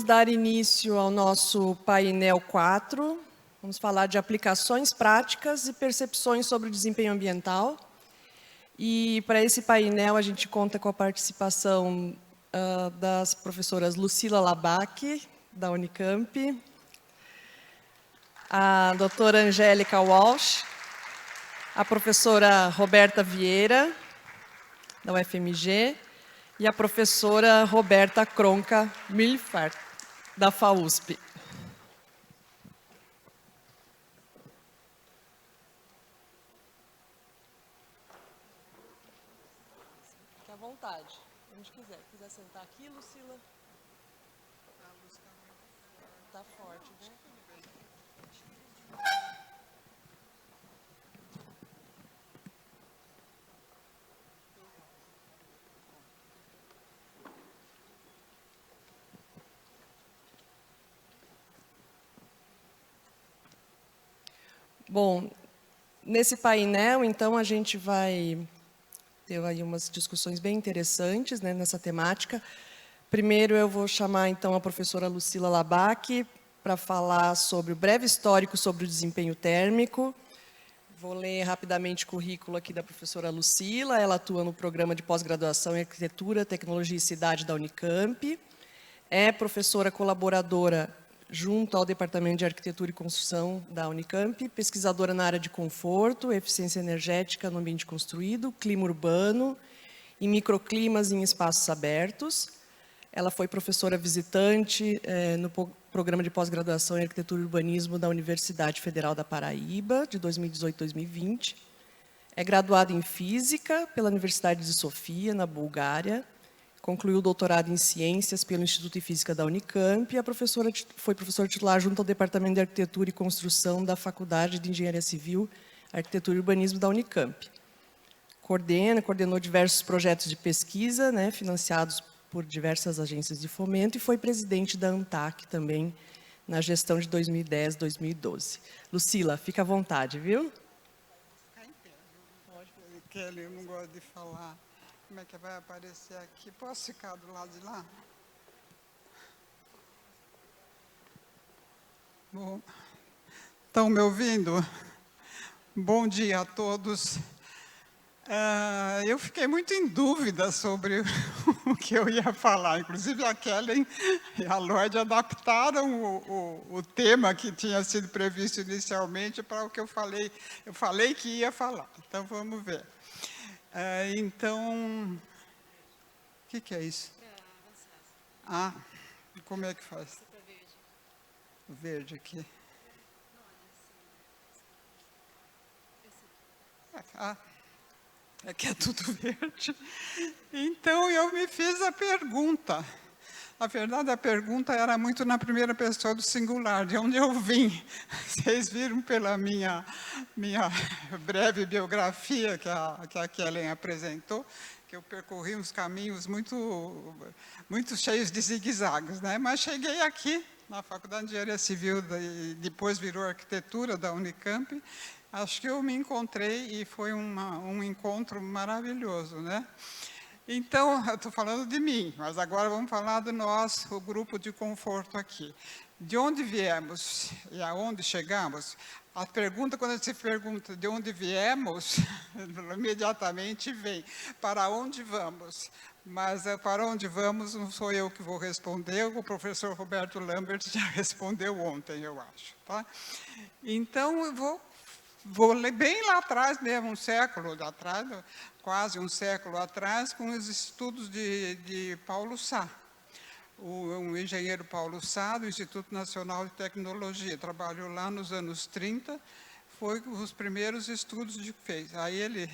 dar início ao nosso painel 4. Vamos falar de aplicações práticas e percepções sobre o desempenho ambiental. E para esse painel a gente conta com a participação das professoras Lucila Labaki, da Unicamp, a doutora Angélica Walsh, a professora Roberta Vieira, da UFMG, e a professora Roberta Cronca Milfart, da FAUSP. Fique à vontade, onde quiser. Quiser sentar aqui, Lucila? A luz está forte, né? Bom, nesse painel, então, a gente vai ter aí umas discussões bem interessantes, né, nessa temática. Primeiro, eu vou chamar, então, a professora Lucila Labaki para falar sobre o breve histórico sobre o desempenho térmico. Vou ler rapidamente o currículo aqui da professora Lucila. Ela atua no programa de pós-graduação em Arquitetura, Tecnologia e Cidade da Unicamp. É professora colaboradora junto ao Departamento de Arquitetura e Construção da Unicamp, pesquisadora na área de conforto, eficiência energética no ambiente construído, clima urbano e microclimas em espaços abertos. Ela foi professora visitante no programa de pós-graduação em Arquitetura e Urbanismo da Universidade Federal da Paraíba, de 2018 a 2020. É graduada em Física pela Universidade de Sofia, na Bulgária. Concluiu o doutorado em Ciências pelo Instituto de Física da Unicamp e foi professora titular junto ao Departamento de Arquitetura e Construção da Faculdade de Engenharia Civil, Arquitetura e Urbanismo da Unicamp. Coordenou diversos projetos de pesquisa, né, financiados por diversas agências de fomento e foi presidente da ANTAC também, na gestão de 2010 a 2012. Lucila, fica à vontade, viu? Ficar em pé, viu? Kelly, eu não gosto de falar. Como é que vai aparecer aqui? Posso ficar do lado de lá? Bom, estão me ouvindo? Bom dia a todos. Eu fiquei muito em dúvida sobre o que eu ia falar. Inclusive, a Kelly e a Lloyd adaptaram o tema que tinha sido previsto inicialmente para o que eu falei. Eu falei que ia falar. Então, vamos ver. Então, o que é isso? Ah, como é que faz? O verde aqui. Aqui é tudo verde. Então, eu me fiz a pergunta. Na verdade, a pergunta era muito na primeira pessoa do singular, de onde eu vim. Vocês viram pela minha breve biografia que a Kellen apresentou, que eu percorri uns caminhos muito cheios de zigue-zagues, né? Mas cheguei aqui, na Faculdade de Engenharia Civil, e depois virou Arquitetura da Unicamp. Acho que eu me encontrei e foi um encontro maravilhoso, né? Então, eu estou falando de mim, mas agora vamos falar do nosso, o grupo de conforto aqui. De onde viemos e aonde chegamos? A pergunta, quando a gente se pergunta de onde viemos, imediatamente vem, para onde vamos? Mas para onde vamos não sou eu que vou responder, o professor Roberto Lambert já respondeu ontem, eu acho. Tá? Então, eu vou ler bem lá atrás mesmo, um século atrás, quase um século atrás, com os estudos de Paulo Sá. O engenheiro Paulo Sá, do Instituto Nacional de Tecnologia, trabalhou lá nos anos 30, foi os primeiros estudos que fez. Aí ele,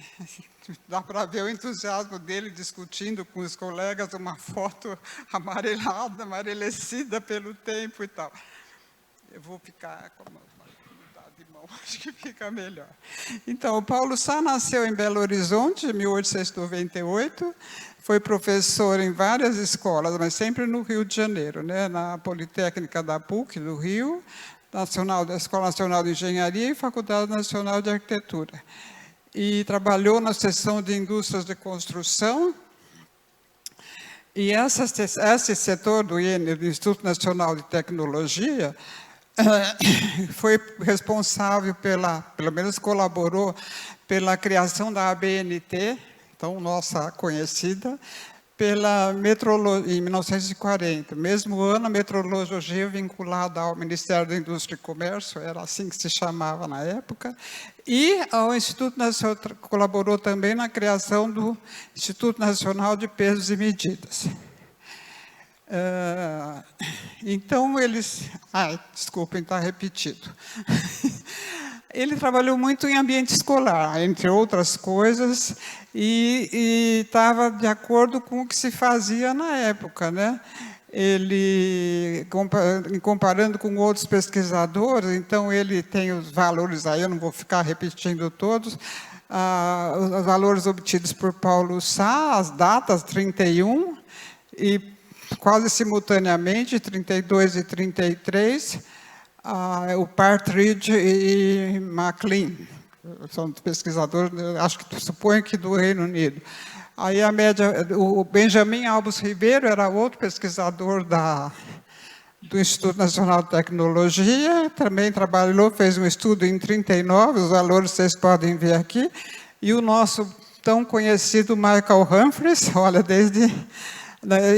dá para ver o entusiasmo dele discutindo com os colegas uma foto amarelada, amarelecida pelo tempo e tal. Eu vou ficar com de mão, acho que fica melhor. Então, o Paulo Sá nasceu em Belo Horizonte, em 1898, foi professor em várias escolas, mas sempre no Rio de Janeiro, né? Na Politécnica da PUC, do Rio, da Escola Nacional de Engenharia e Faculdade Nacional de Arquitetura. E trabalhou na seção de indústrias de construção E esse setor do INE, do Instituto Nacional de Tecnologia, foi responsável pelo menos colaborou pela criação da ABNT, então nossa conhecida, em 1940. Mesmo ano, a metrologia vinculada ao Ministério da Indústria e Comércio, era assim que se chamava na época, e ao Instituto Nacional, colaborou também na criação do Instituto Nacional de Pesos e Medidas. Então, desculpem, está repetido. Ele trabalhou muito em ambiente escolar, entre outras coisas, e estava de acordo com o que se fazia na época, né? Ele, comparando com outros pesquisadores, então ele tem os valores aí, eu não vou ficar repetindo todos, os valores obtidos por Paulo Sá, as datas 31, e quase simultaneamente, 32 e 33, o Partridge e MacLean, são pesquisadores, acho que suponho que do Reino Unido. Aí a média, o Benjamin Alves Ribeiro era outro pesquisador do Instituto Nacional de Tecnologia, também trabalhou, fez um estudo em 39, os valores vocês podem ver aqui, e o nosso tão conhecido Michael Humphreys, olha,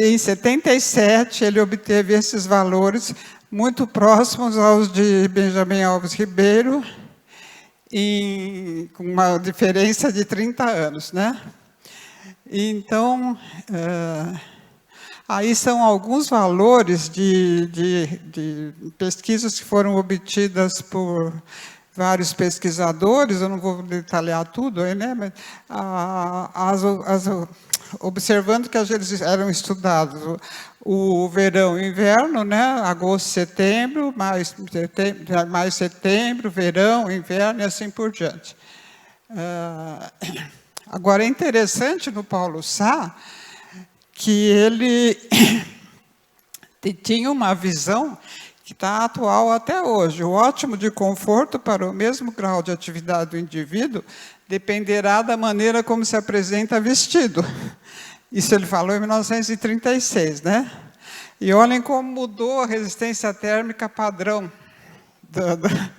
em 77 ele obteve esses valores muito próximos aos de Benjamin Alves Ribeiro, com uma diferença de 30 anos, né? Então, aí são alguns valores de pesquisas que foram obtidas por vários pesquisadores, eu não vou detalhar tudo, né? Mas observando que eles eram estudados o verão e inverno, né? Agosto, setembro, mais setembro, verão, inverno e assim por diante. Agora, é interessante no Paulo Sá que ele tinha uma visão que está atual até hoje. O ótimo de conforto para o mesmo grau de atividade do indivíduo dependerá da maneira como se apresenta vestido. Isso ele falou em 1936, né? E olhem como mudou a resistência térmica padrão.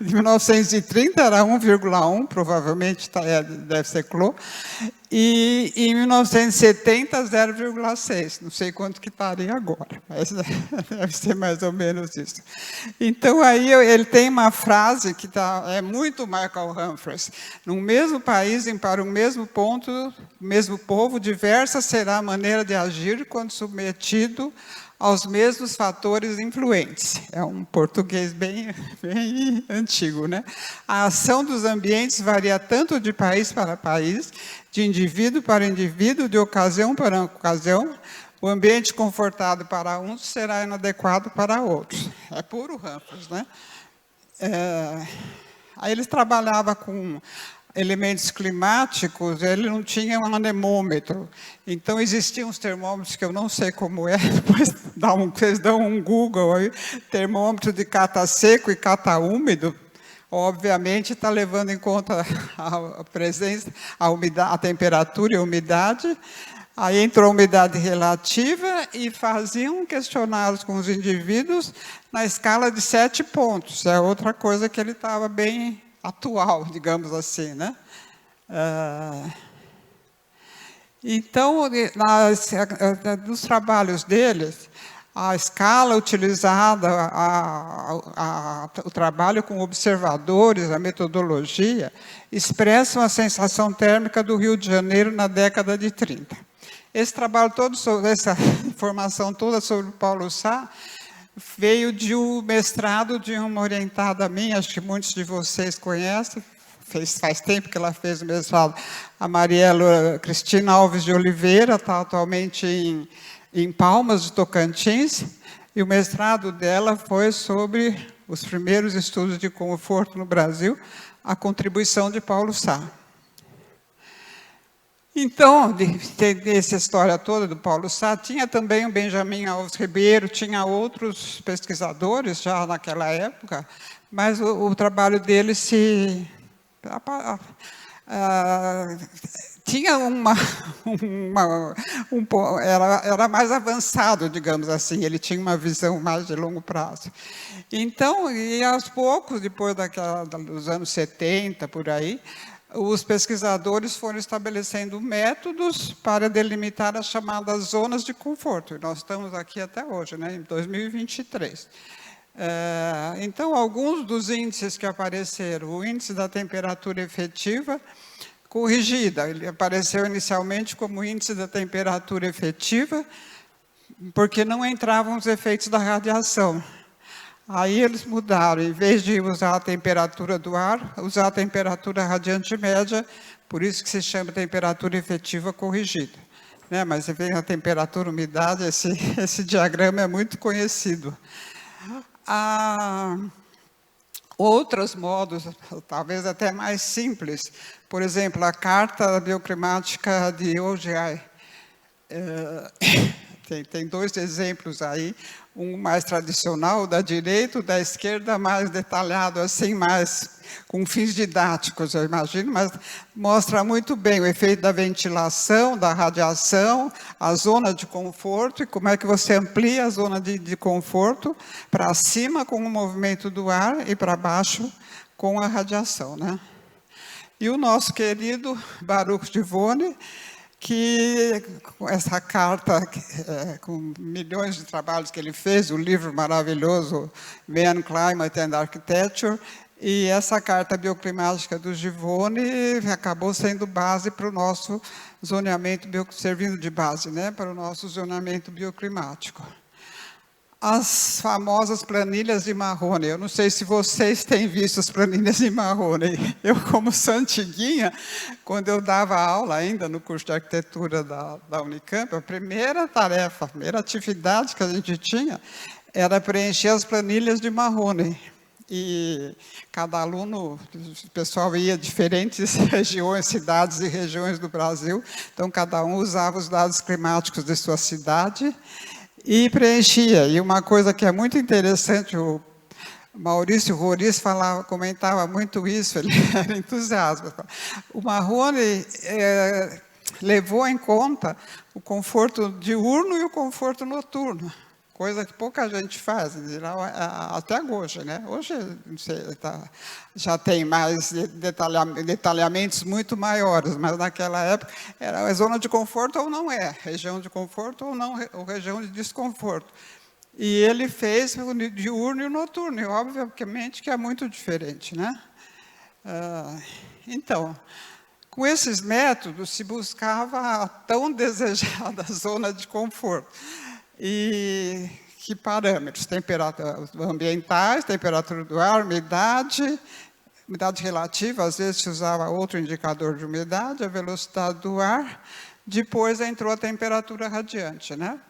De 1930 era 1,1, provavelmente deve ser clô, e em 1970, 0,6. Não sei quanto que estaria agora, mas deve ser mais ou menos isso. Então, aí ele tem uma frase que é muito Michael Humphreys. No mesmo país, para o mesmo ponto, o mesmo povo, diversa será a maneira de agir quando submetido aos mesmos fatores influentes. É um português bem antigo, né? A ação dos ambientes varia tanto de país para país, de indivíduo para indivíduo, de ocasião para ocasião. O ambiente confortável para uns será inadequado para outros. É puro Humphreys, né? Aí eles trabalhavam com elementos climáticos, ele não tinha um anemômetro. Então, existiam uns termômetros que eu não sei como é, depois vocês dão um Google aí, termômetro de cata seco e cata úmido, obviamente está levando em conta a presença, a umidade, a temperatura e a umidade. Aí entrou a umidade relativa e faziam questionários com os indivíduos na escala de 7 pontos. É outra coisa que ele estava bem atual, digamos assim, né? Então, nos trabalhos deles, a escala utilizada, o trabalho com observadores, a metodologia, expressam a sensação térmica do Rio de Janeiro na década de 30. Esse trabalho todo, essa informação toda sobre o Paulo Sá, veio de um mestrado de uma orientada minha, acho que muitos de vocês conhecem, faz tempo que ela fez o mestrado, a Mariela Cristina Alves de Oliveira, está atualmente em Palmas de Tocantins, e o mestrado dela foi sobre os primeiros estudos de conforto no Brasil, a contribuição de Paulo Sá. Então, essa história toda do Paulo Sá, tinha também o Benjamin Alves Ribeiro, tinha outros pesquisadores já naquela época, mas o trabalho dele tinha era mais avançado, digamos assim, ele tinha uma visão mais de longo prazo. Então, e aos poucos, depois dos anos 70, por aí, os pesquisadores foram estabelecendo métodos para delimitar as chamadas zonas de conforto. E nós estamos aqui até hoje, né, em 2023. Então, alguns dos índices que apareceram, o índice da temperatura efetiva corrigida, ele apareceu inicialmente como índice da temperatura efetiva, porque não entravam os efeitos da radiação. Aí eles mudaram, em vez de usar a temperatura do ar, usar a temperatura radiante média, por isso que se chama temperatura efetiva corrigida. Né? Mas você vê a temperatura, umidade, esse diagrama é muito conhecido. Há outros modos, talvez até mais simples, por exemplo, a carta bioclimática de OGI. Tem dois exemplos aí, um mais tradicional, da direita, o da esquerda mais detalhado, assim, mais com fins didáticos, eu imagino, mas mostra muito bem o efeito da ventilação, da radiação, a zona de conforto e como é que você amplia a zona de conforto para cima com o movimento do ar e para baixo com a radiação, né? E o nosso querido Baruch Divone, que com essa carta, com milhões de trabalhos que ele fez, o livro maravilhoso Man, Climate and Architecture, e essa carta bioclimática do Divone acabou sendo base para o nosso zoneamento, servindo de base, né, para o nosso zoneamento bioclimático. As famosas planilhas de Marrone. Eu não sei se vocês têm visto as planilhas de Marrone. Eu, como santiguinha, quando eu dava aula ainda no curso de arquitetura da Unicamp, a primeira tarefa, a primeira atividade que a gente tinha era preencher as planilhas de Marrone. E cada aluno, o pessoal ia a diferentes regiões, cidades e regiões do Brasil, então cada um usava os dados climáticos de sua cidade e preenchia. E uma coisa que é muito interessante, o Maurício Roriz comentava muito isso, ele era entusiasta. O Marrone levou em conta o conforto diurno e o conforto noturno, coisa que pouca gente faz, em geral, até hoje, né? Hoje não sei, já tem mais detalhamentos muito maiores, mas naquela época era zona de conforto ou não é, região de conforto ou não, ou região de desconforto. E ele fez o diurno e o noturno, e obviamente que é muito diferente, né? Então, com esses métodos se buscava a tão desejada zona de conforto. E que parâmetros? Temperatura ambientais, temperatura do ar, umidade relativa, às vezes se usava outro indicador de umidade, a velocidade do ar. Depois entrou a temperatura radiante, né?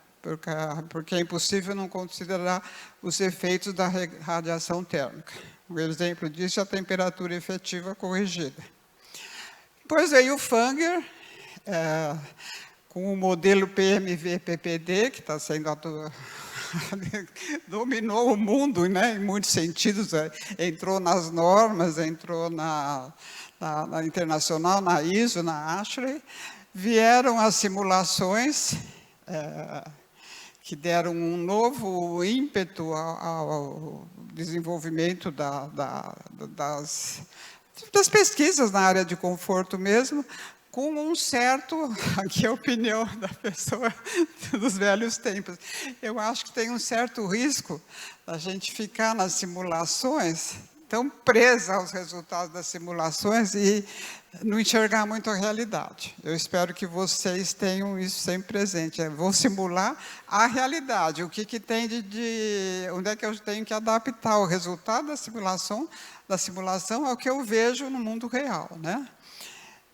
Porque é impossível não considerar os efeitos da radiação térmica. Um exemplo disso é a temperatura efetiva corrigida. Depois veio o Fanger, com o modelo PMV-PPD, que está sendo dominou o mundo, né, em muitos sentidos, entrou nas normas, entrou na internacional, na ISO, na ASHRAE, vieram as simulações, que deram um novo ímpeto ao desenvolvimento das pesquisas na área de conforto mesmo, com um certo, aqui é a opinião da pessoa dos velhos tempos, eu acho que tem um certo risco da gente ficar nas simulações, tão presa aos resultados das simulações e não enxergar muito a realidade. Eu espero que vocês tenham isso sempre presente. Vou simular a realidade, o que tem onde é que eu tenho que adaptar o resultado da simulação ao que eu vejo no mundo real, né?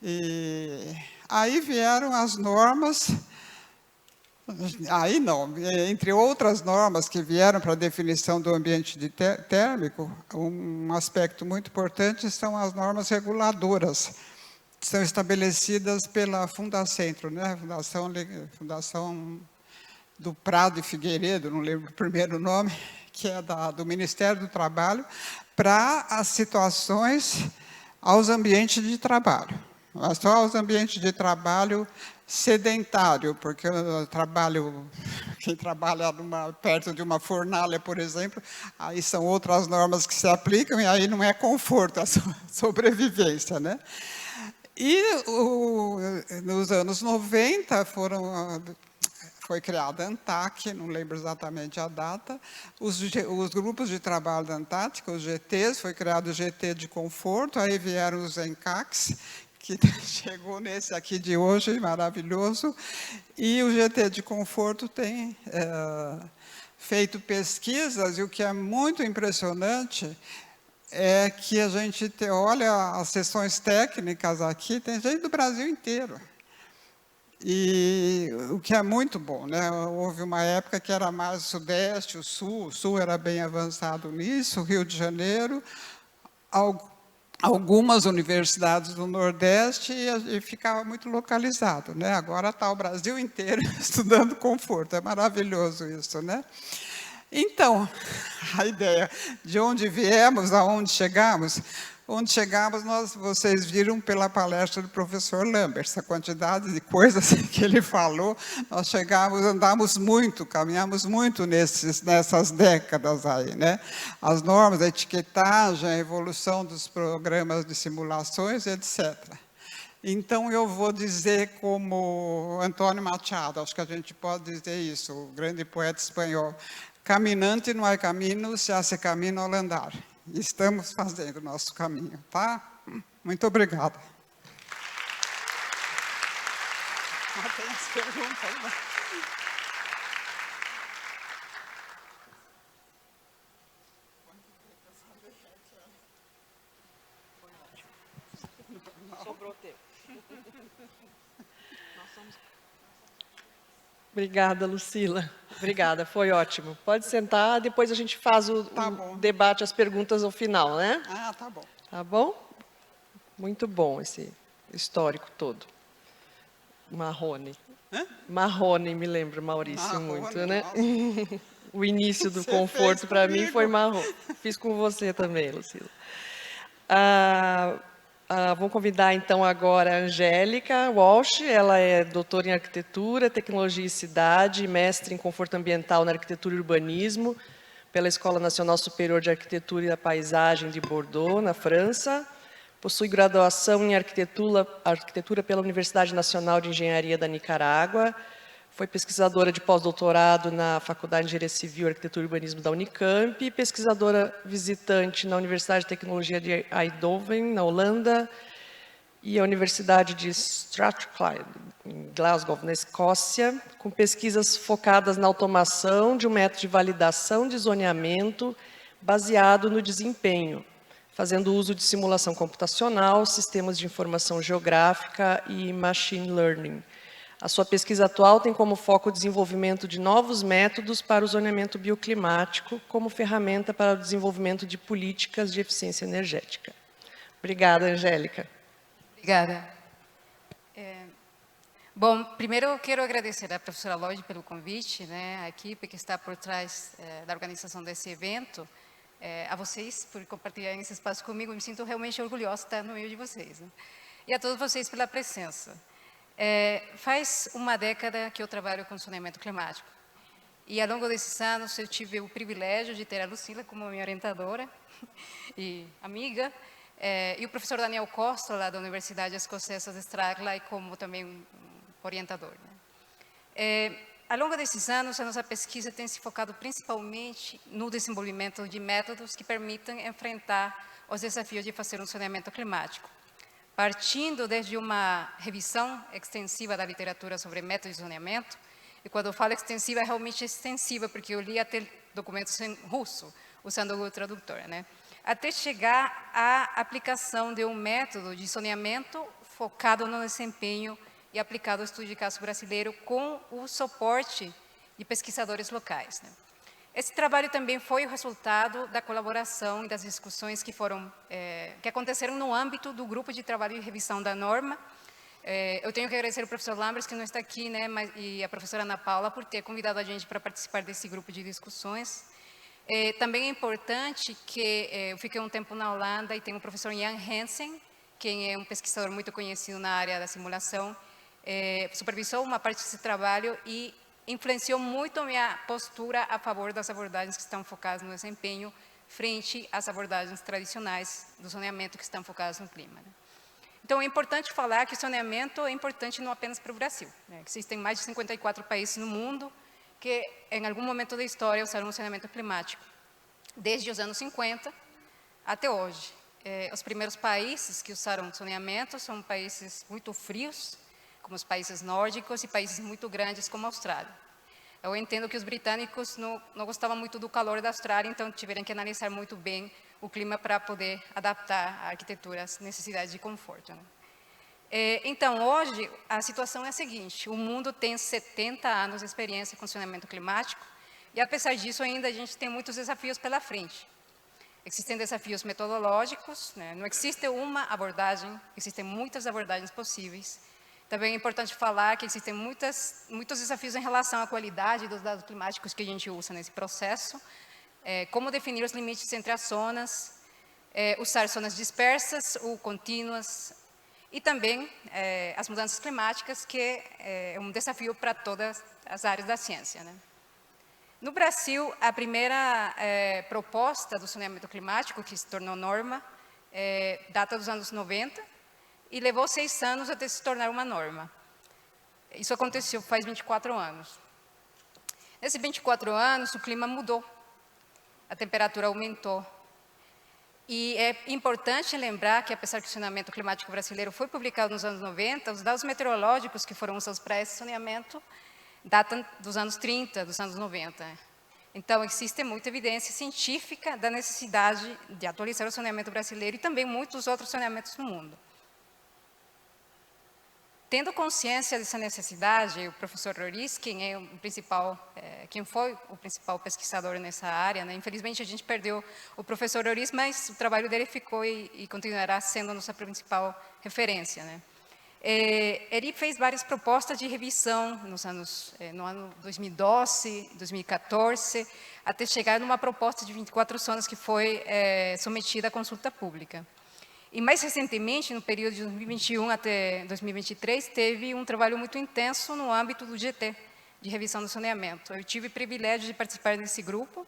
E aí vieram as normas, entre outras normas que vieram para a definição do ambiente térmico, um aspecto muito importante são as normas reguladoras, que são estabelecidas pela Fundacentro, né? Fundação do Prado e Figueiredo, não lembro o primeiro nome, que é do Ministério do Trabalho, para as situações aos ambientes de trabalho. mas só os ambientes de trabalho sedentário, porque eu trabalho, quem trabalha perto de uma fornalha, por exemplo, aí são outras normas que se aplicam e aí não é conforto, é sobrevivência, né? E nos anos 90 foi criada a ANTAC, não lembro exatamente a data, os grupos de trabalho da Antártica, os GTs, foi criado o GT de conforto, aí vieram os ENCACs, que chegou nesse aqui de hoje, maravilhoso, e o GT de conforto tem feito pesquisas, e o que é muito impressionante é que a gente olha as sessões técnicas aqui, tem gente do Brasil inteiro. E o que é muito bom, né? Houve uma época que era mais o Sudeste, o Sul era bem avançado nisso, o Rio de Janeiro, algumas universidades do Nordeste e ficava muito localizado, né? Agora está o Brasil inteiro estudando conforto, é maravilhoso isso, né? Então, a ideia de onde viemos, aonde chegamos, vocês viram pela palestra do professor Lambert, essa quantidade de coisas que ele falou, nós andamos muito, caminhamos muito nessas décadas aí, né? As normas, a etiquetagem, a evolução dos programas de simulações, etc. Então, eu vou dizer como Antônio Machado, acho que a gente pode dizer isso, o grande poeta espanhol, caminante não há caminho, se hace caminho ao andar. Estamos fazendo o nosso caminho, tá? Muito obrigada. Tem as perguntas, né? Sobrou tempo. Obrigada, Lucila. Obrigada, foi ótimo. Pode sentar, depois a gente faz o debate, as perguntas ao final, né? Ah, tá bom. Tá bom? Muito bom esse histórico todo. Marrone. Hã? Marrone, me lembra, Maurício, Marrone, muito, né? nossa. O início do Você conforto fez para mim comigo. foi Marrone. Fiz com você também, Lucila. Vamos convidar, então, agora a Angélica Walsh. Ela é doutora em Arquitetura, Tecnologia e Cidade, mestre em Conforto Ambiental na Arquitetura e Urbanismo, pela Escola Nacional Superior de Arquitetura e da Paisagem de Bordeaux, na França. Possui graduação em Arquitetura pela Universidade Nacional de Engenharia da Nicarágua. Foi pesquisadora de pós-doutorado na Faculdade de Engenharia Civil, Arquitetura e Urbanismo da Unicamp, pesquisadora visitante na Universidade de Tecnologia de Eindhoven, na Holanda, e a Universidade de Strathclyde, em Glasgow, na Escócia, com pesquisas focadas na automação de um método de validação de zoneamento baseado no desempenho, fazendo uso de simulação computacional, sistemas de informação geográfica e machine learning. A sua pesquisa atual tem como foco o desenvolvimento de novos métodos para o zoneamento bioclimático, como ferramenta para o desenvolvimento de políticas de eficiência energética. Obrigada, Angélica. Obrigada. Bom, primeiro eu quero agradecer à professora Lloyd pelo convite, né, a equipe que está por trás da organização desse evento, a vocês por compartilharem esse espaço comigo. Eu me sinto realmente orgulhosa de estar no meio de vocês, né? E a todos vocês pela presença. Faz uma década que eu trabalho com zoneamento climático. E ao longo desses anos eu tive o privilégio de ter a Lucila como minha orientadora e amiga, e o professor Daniel Costa, lá da Universidade Escocesa de Strathclyde, como também um orientador, né? Ao longo desses anos, a nossa pesquisa tem se focado principalmente no desenvolvimento de métodos que permitam enfrentar os desafios de fazer um zoneamento climático, partindo desde uma revisão extensiva da literatura sobre métodos de zoneamento. E quando eu falo extensiva, é realmente extensiva, porque eu li até documentos em russo, usando o Google Tradutor, né? Até chegar à aplicação de um método de zoneamento focado no desempenho e aplicado ao estudo de caso brasileiro com o suporte de pesquisadores locais, né? Esse trabalho também foi o resultado da colaboração e das discussões que aconteceram no âmbito do grupo de trabalho e revisão da norma. Eu tenho que agradecer ao professor Lambers, que não está aqui, né, e a professora Ana Paula, por ter convidado a gente para participar desse grupo de discussões. Também é importante que eu fiquei um tempo na Holanda e tem o professor Jan Hansen, quem é um pesquisador muito conhecido na área da simulação, supervisou uma parte desse trabalho e influenciou muito a minha postura a favor das abordagens que estão focadas no desempenho frente às abordagens tradicionais do zoneamento que estão focadas no clima, né? Então, é importante falar que o zoneamento é importante não apenas para o Brasil, né? Existem mais de 54 países no mundo que, em algum momento da história, usaram o zoneamento climático, desde os anos 50 até hoje. Os primeiros países que usaram zoneamento são países muito frios, como os países nórdicos, e países muito grandes, como a Austrália. Eu entendo que os britânicos não gostavam muito do calor da Austrália, então tiveram que analisar muito bem o clima para poder adaptar a arquitetura às necessidades de conforto, né? Então, hoje, a situação é a seguinte: o mundo tem 70 anos de experiência com zoneamento climático, e apesar disso, ainda a gente tem muitos desafios pela frente. Existem desafios metodológicos, né? Não existe uma abordagem, existem muitas abordagens possíveis. Também é importante falar que existem muitos desafios em relação à qualidade dos dados climáticos que a gente usa nesse processo, como definir os limites entre as zonas, usar zonas dispersas ou contínuas, e também as mudanças climáticas, que é um desafio para todas as áreas da ciência, né? No Brasil, a primeira proposta do zoneamento climático, que se tornou norma, data dos anos 90, e levou 6 anos até se tornar uma norma. Isso aconteceu faz 24 anos. Nesses 24 anos, o clima mudou, a temperatura aumentou. E é importante lembrar que, apesar que o zoneamento climático brasileiro foi publicado nos anos 90, os dados meteorológicos que foram usados para esse zoneamento datam dos anos 30, dos anos 90. Então, existe muita evidência científica da necessidade de atualizar o zoneamento brasileiro e também muitos outros zoneamentos no mundo. Tendo consciência dessa necessidade, o professor Roriz, quem foi o principal pesquisador nessa área, né? Infelizmente a gente perdeu o professor Roriz, mas o trabalho dele ficou e continuará sendo a nossa principal referência, né? Ele fez várias propostas de revisão no ano 2012, 2014, até chegar numa proposta de 24 zonas que foi submetida à consulta pública. E mais recentemente, no período de 2021 até 2023, teve um trabalho muito intenso no âmbito do GT, de revisão do zoneamento. Eu tive o privilégio de participar desse grupo,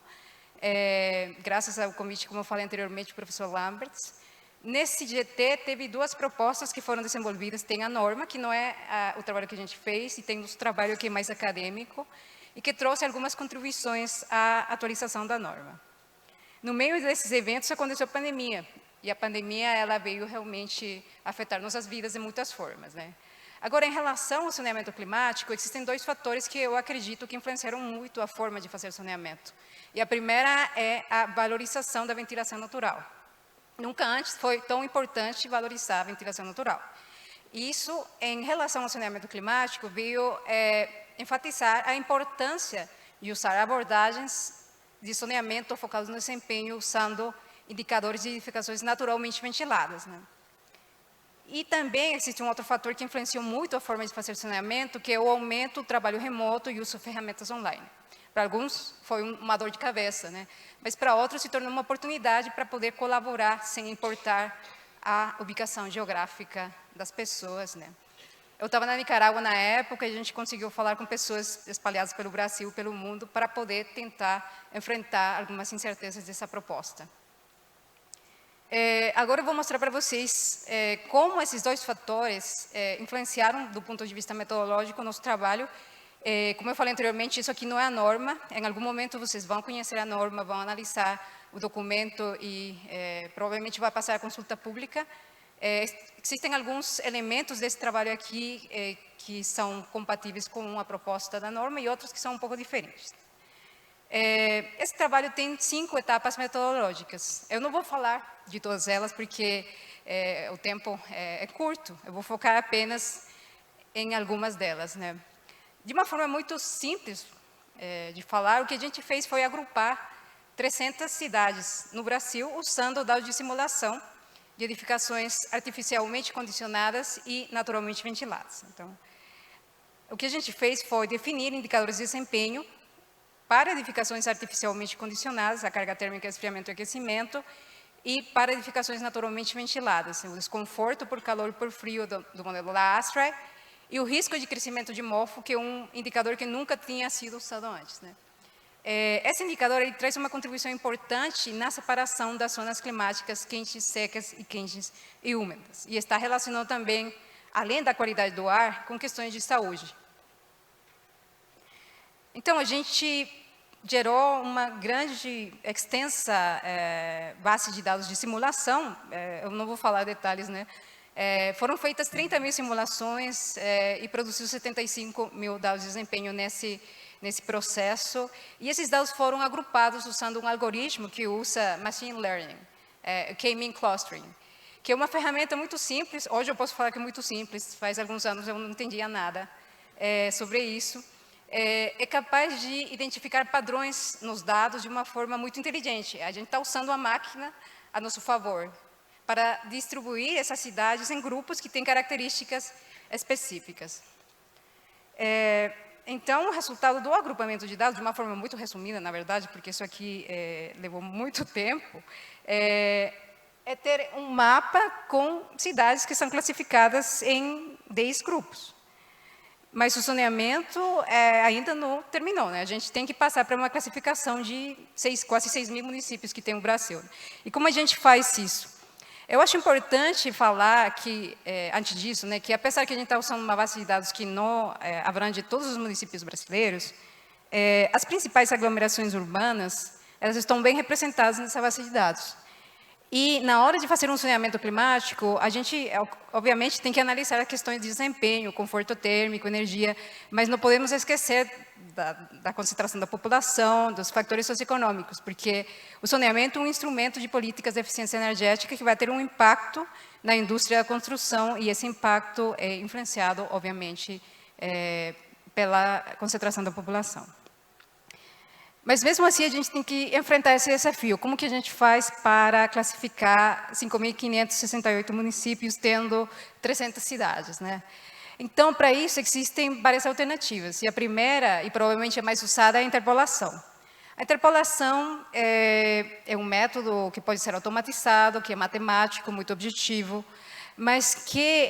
graças ao convite, como eu falei anteriormente, do professor Lamberts. Nesse GT, teve 2 propostas que foram desenvolvidas. Tem a norma, que não é o trabalho que a gente fez, e tem o trabalho que é mais acadêmico, e que trouxe algumas contribuições à atualização da norma. No meio desses eventos, aconteceu a pandemia. E a pandemia, ela veio realmente afetar nossas vidas de muitas formas, né? Agora, em relação ao zoneamento climático, existem 2 fatores que eu acredito que influenciaram muito a forma de fazer zoneamento. E a primeira é a valorização da ventilação natural. Nunca antes foi tão importante valorizar a ventilação natural. Isso, em relação ao zoneamento climático, veio enfatizar a importância de usar abordagens de zoneamento focados no desempenho, usando indicadores de edificações naturalmente ventiladas, né? E também existe um outro fator que influenciou muito a forma de fazer zoneamento, que é o aumento do trabalho remoto e o uso de ferramentas online. Para alguns foi uma dor de cabeça, né? Mas para outros se tornou uma oportunidade para poder colaborar sem importar a ubicação geográfica das pessoas, né? Eu estava na Nicarágua na época e a gente conseguiu falar com pessoas espalhadas pelo Brasil, pelo mundo, para poder tentar enfrentar algumas incertezas dessa proposta. Agora eu vou mostrar para vocês como esses 2 fatores influenciaram, do ponto de vista metodológico, o nosso trabalho. Como eu falei anteriormente, isso aqui não é a norma. Em algum momento vocês vão conhecer a norma, vão analisar o documento e provavelmente vai passar a consulta pública. Existem alguns elementos desse trabalho aqui que são compatíveis com a proposta da norma e outros que são um pouco diferentes. Esse trabalho tem 5 etapas metodológicas. Eu não vou falar de todas elas porque o tempo é curto. Eu vou focar apenas em algumas delas, né? De uma forma muito simples de falar, o que a gente fez foi agrupar 300 cidades no Brasil usando dados de simulação de edificações artificialmente condicionadas e naturalmente ventiladas. Então, o que a gente fez foi definir indicadores de desempenho para edificações artificialmente condicionadas, a carga térmica, esfriamento e aquecimento, e para edificações naturalmente ventiladas, o desconforto por calor e por frio do modelo da ASTRA e o risco de crescimento de mofo, que é um indicador que nunca tinha sido usado antes, né? Esse indicador ele traz uma contribuição importante na separação das zonas climáticas quentes, secas e quentes e úmidas. E está relacionado também, além da qualidade do ar, com questões de saúde. Então, a gente gerou uma grande, extensa base de dados de simulação. Eu não vou falar detalhes, né? Foram feitas 30 mil simulações e produziu 75 mil dados de desempenho nesse processo, e esses dados foram agrupados usando um algoritmo que usa Machine Learning, K-mean Clustering, que é uma ferramenta muito simples. Hoje eu posso falar que é muito simples, faz alguns anos eu não entendia nada sobre isso. É capaz de identificar padrões nos dados de uma forma muito inteligente. A gente está usando a máquina a nosso favor para distribuir essas cidades em grupos que têm características específicas. Então, o resultado do agrupamento de dados, de uma forma muito resumida, na verdade, porque isso aqui levou muito tempo, é ter um mapa com cidades que são classificadas em 10 grupos. Mas o zoneamento ainda não terminou, né? A gente tem que passar para uma classificação de quase 6 mil municípios que tem o Brasil. E como a gente faz isso? Eu acho importante falar que, antes disso, né, que apesar que a gente está usando uma base de dados que não abrange todos os municípios brasileiros, as principais aglomerações urbanas, elas estão bem representadas nessa base de dados. E, na hora de fazer um zoneamento climático, a gente, obviamente, tem que analisar as questões de desempenho, conforto térmico, energia, mas não podemos esquecer da concentração da população, dos fatores socioeconômicos, porque o zoneamento é um instrumento de políticas de eficiência energética que vai ter um impacto na indústria da construção, e esse impacto é influenciado, obviamente, pela concentração da população. Mas, mesmo assim, a gente tem que enfrentar esse desafio. Como que a gente faz para classificar 5.568 municípios, tendo 300 cidades, né? Então, para isso, existem várias alternativas. E a primeira, e provavelmente a mais usada, é a interpolação. A interpolação é um método que pode ser automatizado, que é matemático, muito objetivo, mas que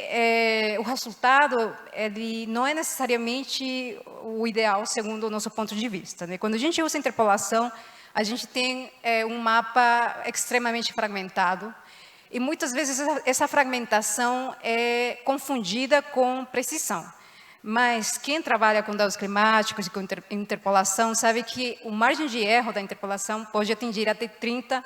o resultado ele não é necessariamente o ideal, segundo o nosso ponto de vista, né? Quando a gente usa interpolação, a gente tem um mapa extremamente fragmentado, e muitas vezes essa fragmentação é confundida com precisão. Mas quem trabalha com dados climáticos e com interpolação sabe que o margem de erro da interpolação pode atingir até 30%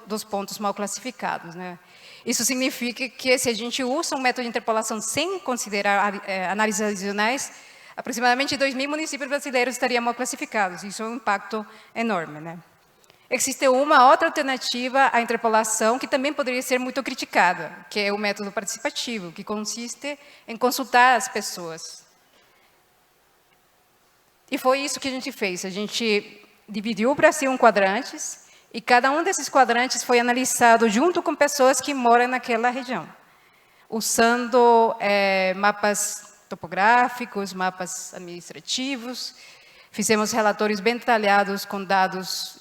dos pontos mal classificados, né? Isso significa que, se a gente usa um método de interpolação sem considerar análises adicionais, aproximadamente 2.000 municípios brasileiros estariam mal classificados. Isso é um impacto enorme, né? Existe uma outra alternativa à interpolação que também poderia ser muito criticada, que é o método participativo, que consiste em consultar as pessoas. E foi isso que a gente fez. A gente dividiu o Brasil em quadrantes, e cada um desses quadrantes foi analisado junto com pessoas que moram naquela região, usando mapas topográficos, mapas administrativos. Fizemos relatórios bem detalhados com dados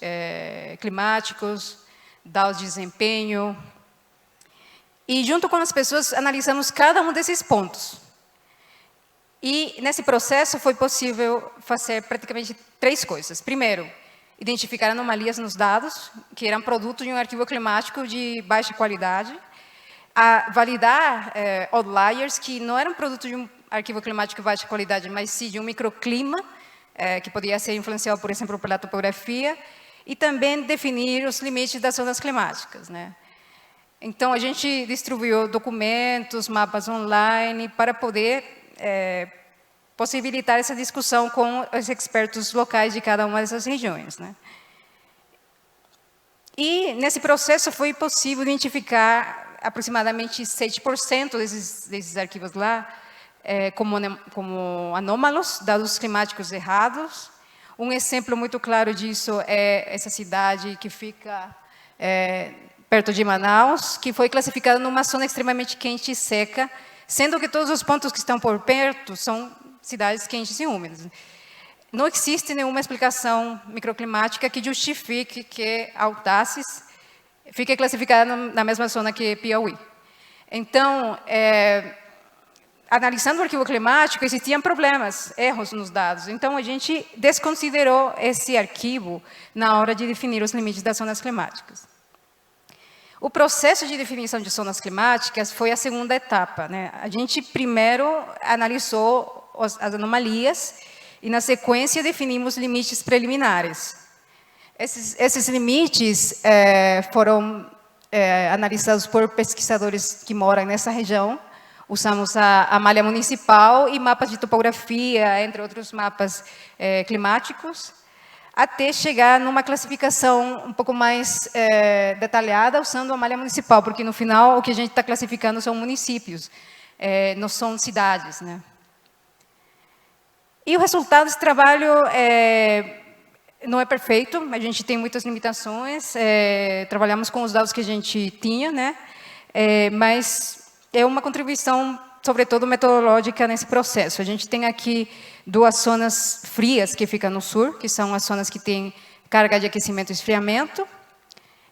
climáticos, dados de desempenho. E, junto com as pessoas, analisamos cada um desses pontos. E, nesse processo, foi possível fazer praticamente 3 coisas. Primeiro, identificar anomalias nos dados, que eram produto de um arquivo climático de baixa qualidade. Validar outliers, que não eram produto de um arquivo climático de baixa qualidade, mas sim de um microclima, que podia ser influenciado, por exemplo, pela topografia, e também definir os limites das zonas climáticas, né? Então, a gente distribuiu documentos, mapas online, para poder possibilitar essa discussão com os expertos locais de cada uma dessas regiões, né? E, nesse processo, foi possível identificar aproximadamente 7% desses arquivos lá, como anômalos, dados climáticos errados. Um exemplo muito claro disso é essa cidade que fica perto de Manaus, que foi classificada numa zona extremamente quente e seca, sendo que todos os pontos que estão por perto são cidades quentes e úmidas. Não existe nenhuma explicação microclimática que justifique que Autaces fica classificada na mesma zona que Piauí. Então, analisando o arquivo climático, existiam problemas, erros nos dados. Então, a gente desconsiderou esse arquivo na hora de definir os limites das zonas climáticas. O processo de definição de zonas climáticas foi a segunda etapa, né? A gente primeiro analisou as anomalias e, na sequência, definimos limites preliminares. Esses limites foram analisados por pesquisadores que moram nessa região. Usamos a malha municipal e mapas de topografia, entre outros mapas climáticos, até chegar numa classificação um pouco mais detalhada, usando a malha municipal, porque, no final, o que a gente está classificando são municípios, não são cidades, né? E o resultado desse trabalho não é perfeito, a gente tem muitas limitações, trabalhamos com os dados que a gente tinha, né? Mas é uma contribuição, sobretudo metodológica, nesse processo. A gente tem aqui 2 zonas frias que ficam no sul, que são as zonas que têm carga de aquecimento e esfriamento.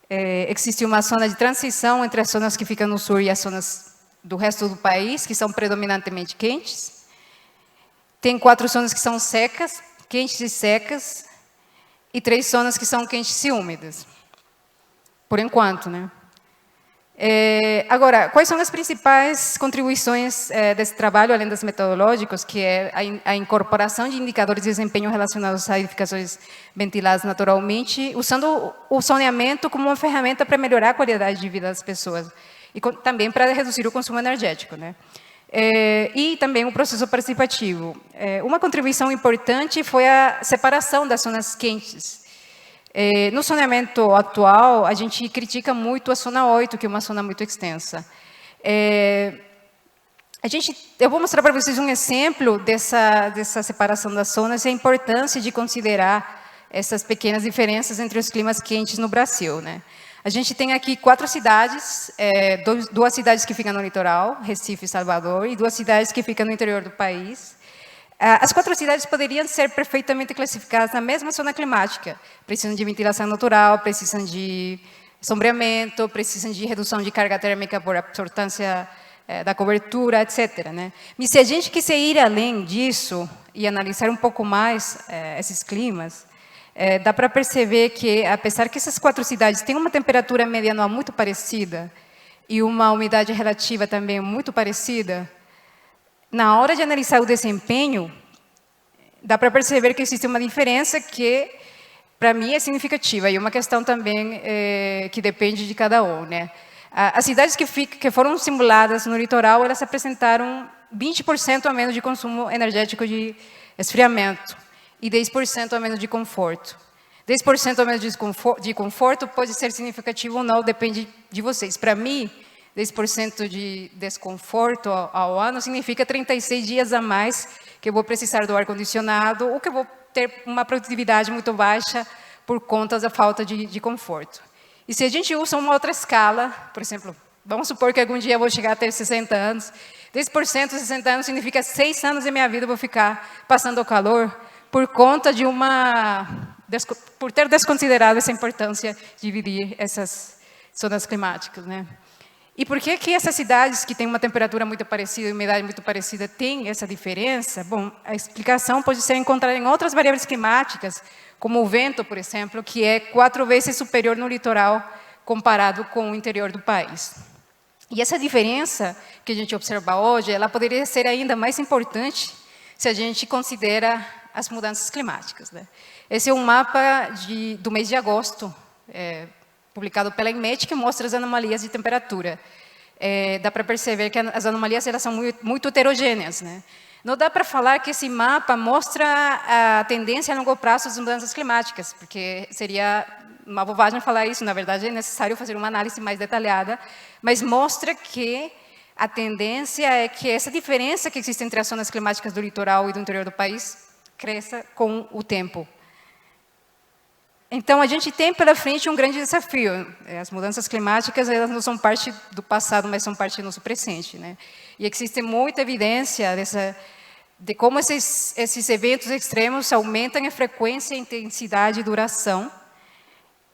Existe uma zona de transição entre as zonas que ficam no sul e as zonas do resto do país, que são predominantemente quentes. Tem 4 zonas que são secas, quentes e secas, e 3 zonas que são quentes e úmidas, por enquanto, né? Agora, quais são as principais contribuições desse trabalho, além das metodológicas, que é a incorporação de indicadores de desempenho relacionados a edificações ventiladas naturalmente, usando o zoneamento como uma ferramenta para melhorar a qualidade de vida das pessoas e também para reduzir o consumo energético, né? E também o processo participativo. Uma contribuição importante foi a separação das zonas quentes. No zoneamento atual, a gente critica muito a zona 8, que é uma zona muito extensa. Eu vou mostrar para vocês um exemplo dessa separação das zonas e a importância de considerar essas pequenas diferenças entre os climas quentes no Brasil, né? A gente tem aqui 4 cidades, 2 cidades que ficam no litoral, Recife e Salvador, e 2 cidades que ficam no interior do país. As 4 cidades poderiam ser perfeitamente classificadas na mesma zona climática. Precisam de ventilação natural, precisam de sombreamento, precisam de redução de carga térmica por absortância da cobertura, etc., né? Mas se a gente quiser ir além disso e analisar um pouco mais esses climas, dá para perceber que, apesar que essas 4 cidades têm uma temperatura média anual muito parecida e uma umidade relativa também muito parecida, na hora de analisar o desempenho, dá para perceber que existe uma diferença que, para mim, é significativa, e uma questão também que depende de cada um, né? As cidades que foram simuladas no litoral, elas apresentaram 20% a menos de consumo energético de esfriamento e 10% a menos de conforto. 10% a menos de conforto pode ser significativo ou não, depende de vocês. Para mim, 10% de desconforto ao ano significa 36 dias a mais que eu vou precisar do ar-condicionado ou que eu vou ter uma produtividade muito baixa por conta da falta de conforto. E se a gente usa uma outra escala, por exemplo, vamos supor que algum dia eu vou chegar a ter 60 anos, 10% de 60 anos significa 6 anos da minha vida eu vou ficar passando o calor por conta de por ter desconsiderado essa importância de dividir essas zonas climáticas, né? E por que essas cidades que têm uma temperatura muito parecida e umidade muito parecida têm essa diferença? Bom, a explicação pode ser encontrada em outras variáveis climáticas, como o vento, por exemplo, que é 4 vezes superior no litoral comparado com o interior do país. E essa diferença que a gente observa hoje, ela poderia ser ainda mais importante se a gente considera as mudanças climáticas, né? Esse é um mapa do mês de agosto, publicado pela INMET, que mostra as anomalias de temperatura. Dá para perceber que as anomalias elas são muito heterogêneas, né? Não dá para falar que esse mapa mostra a tendência a longo prazo das mudanças climáticas, porque seria uma bobagem falar isso. Na verdade, é necessário fazer uma análise mais detalhada, mas mostra que a tendência é que essa diferença que existe entre as zonas climáticas do litoral e do interior do país cresça com o tempo. Então, a gente tem pela frente um grande desafio. As mudanças climáticas elas não são parte do passado, mas são parte do nosso presente, né? E existe muita evidência de como esses eventos extremos aumentam a frequência, intensidade e duração.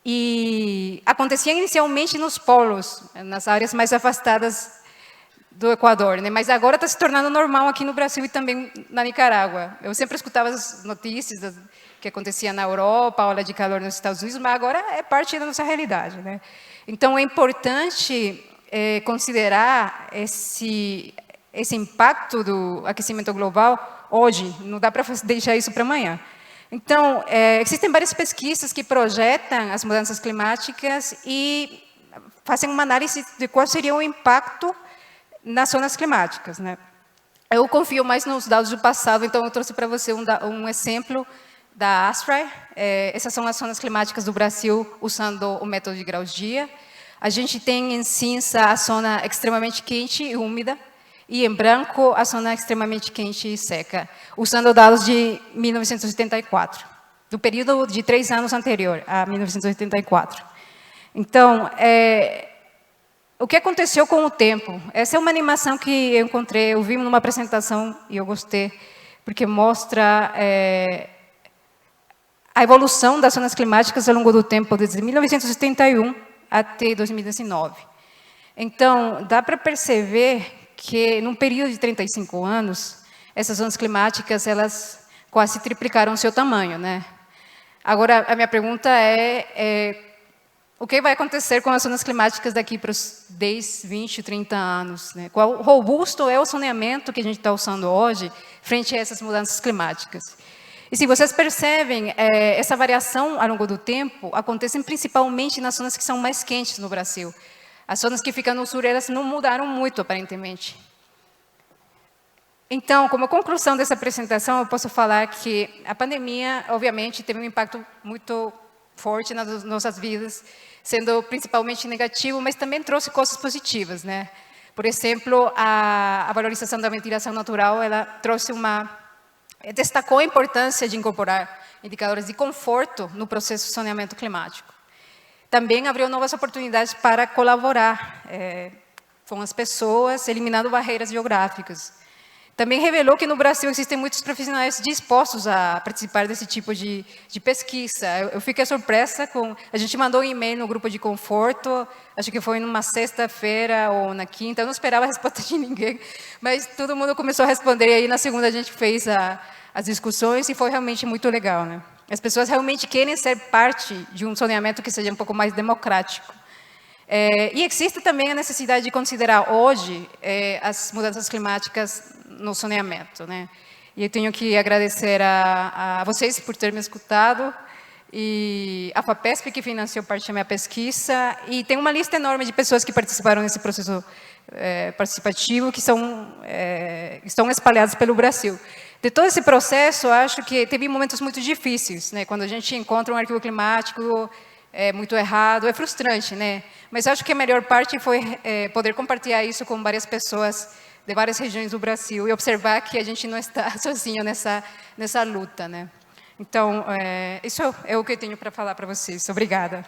E acontecia inicialmente nos polos, nas áreas mais afastadas do Equador, né? Mas agora está se tornando normal aqui no Brasil e também na Nicarágua. Eu sempre escutava as notícias que acontecia na Europa, onda de calor nos Estados Unidos, mas agora é parte da nossa realidade, né? Então é importante considerar esse impacto do aquecimento global hoje. Não dá para deixar isso para amanhã. Então, existem várias pesquisas que projetam as mudanças climáticas e fazem uma análise de qual seria o impacto nas zonas climáticas, né? Eu confio mais nos dados do passado, então eu trouxe para você um exemplo da ASFRAE. Essas são as zonas climáticas do Brasil usando o método de graus-dia. A gente tem em cinza a zona extremamente quente e úmida, e em branco a zona extremamente quente e seca, usando dados de 1984, do período de 3 anos anterior a 1984. Então, o que aconteceu com o tempo? Essa é uma animação que eu encontrei, eu vi numa apresentação e eu gostei, porque mostra a evolução das zonas climáticas ao longo do tempo, desde 1971 até 2019. Então, dá para perceber que, num período de 35 anos, essas zonas climáticas, elas quase triplicaram seu tamanho, né? Agora, a minha pergunta o que vai acontecer com as zonas climáticas daqui para os 10, 20, 30 anos, né? Qual robusto é o saneamento que a gente está usando hoje frente a essas mudanças climáticas? E se vocês percebem, essa variação ao longo do tempo acontece principalmente nas zonas que são mais quentes no Brasil. As zonas que ficam no sul, elas não mudaram muito, aparentemente. Então, como conclusão dessa apresentação, eu posso falar que a pandemia, obviamente, teve um impacto muito forte nas nossas vidas, sendo principalmente negativo, mas também trouxe coisas positivas, né? Por exemplo, a valorização da ventilação natural, ela destacou a importância de incorporar indicadores de conforto no processo de saneamento climático. Também abriu novas oportunidades para colaborar com as pessoas, eliminando barreiras geográficas. Também revelou que no Brasil existem muitos profissionais dispostos a participar desse tipo de pesquisa. Eu fiquei surpresa a gente mandou um e-mail no grupo de conforto, acho que foi numa sexta-feira ou na quinta, eu não esperava a resposta de ninguém, mas todo mundo começou a responder, e aí na segunda a gente fez as discussões e foi realmente muito legal, né? As pessoas realmente querem ser parte de um saneamento que seja um pouco mais democrático. E existe também a necessidade de considerar hoje as mudanças climáticas no saneamento, né? E eu tenho que agradecer a vocês por terem me escutado, e a FAPESP, que financiou parte da minha pesquisa, e tem uma lista enorme de pessoas que participaram nesse processo participativo, que estão espalhadas pelo Brasil. De todo esse processo, acho que teve momentos muito difíceis, né? Quando a gente encontra um arquivo climático muito errado, é frustrante, né? Mas acho que a melhor parte foi poder compartilhar isso com várias pessoas de várias regiões do Brasil e observar que a gente não está sozinho nessa luta, né? Então, isso é o que eu tenho para falar para vocês. Obrigada.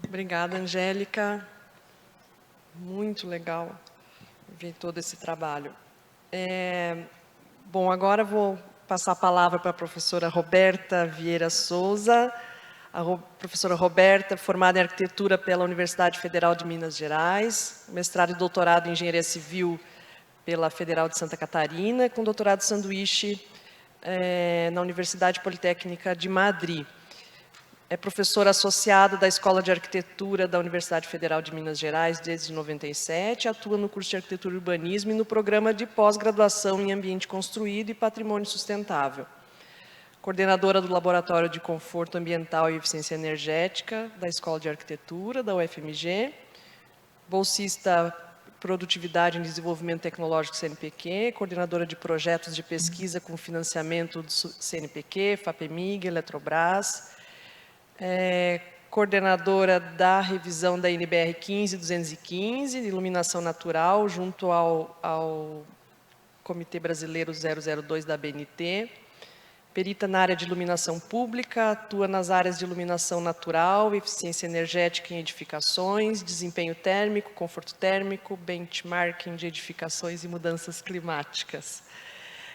Obrigada, Angélica. Muito legal ver todo esse trabalho. Bom, agora vou passar a palavra para a professora Roberta Vieira Souza. A professora Roberta, formada em arquitetura pela Universidade Federal de Minas Gerais, mestrado e doutorado em engenharia civil pela Federal de Santa Catarina, com doutorado sanduíche na Universidade Politécnica de Madrid. É professora associada da Escola de Arquitetura da Universidade Federal de Minas Gerais desde 97, atua no curso de Arquitetura e Urbanismo e no programa de pós-graduação em Ambiente Construído e Patrimônio Sustentável. Coordenadora do Laboratório de Conforto Ambiental e Eficiência Energética da Escola de Arquitetura da UFMG, bolsista Produtividade e Desenvolvimento Tecnológico CNPq, coordenadora de projetos de pesquisa com financiamento do CNPq, FAPEMIG, Eletrobras, coordenadora da revisão da NBR 15215, de iluminação natural, junto ao Comitê Brasileiro 002 da ABNT, Perita na área de iluminação pública, atua nas áreas de iluminação natural, eficiência energética em edificações, desempenho térmico, conforto térmico, benchmarking de edificações e mudanças climáticas.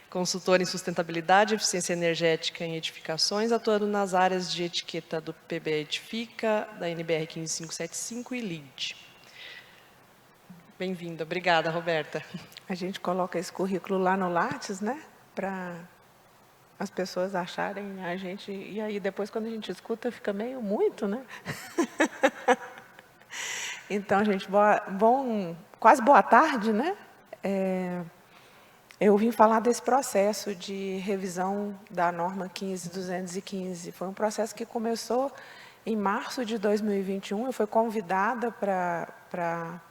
Consultora em sustentabilidade e eficiência energética em edificações, atuando nas áreas de etiqueta do PBE Edifica, da NBR 15575 e LEED. Bem-vinda. Obrigada, Roberta. A gente coloca esse currículo lá no Lattes, né? Para as pessoas acharem a gente... E aí, depois, quando a gente escuta, fica meio muito, né? Então, gente, quase boa tarde, né? Eu vim falar desse processo de revisão da norma 15215. Foi um processo que começou em março de 2021. Eu fui convidada para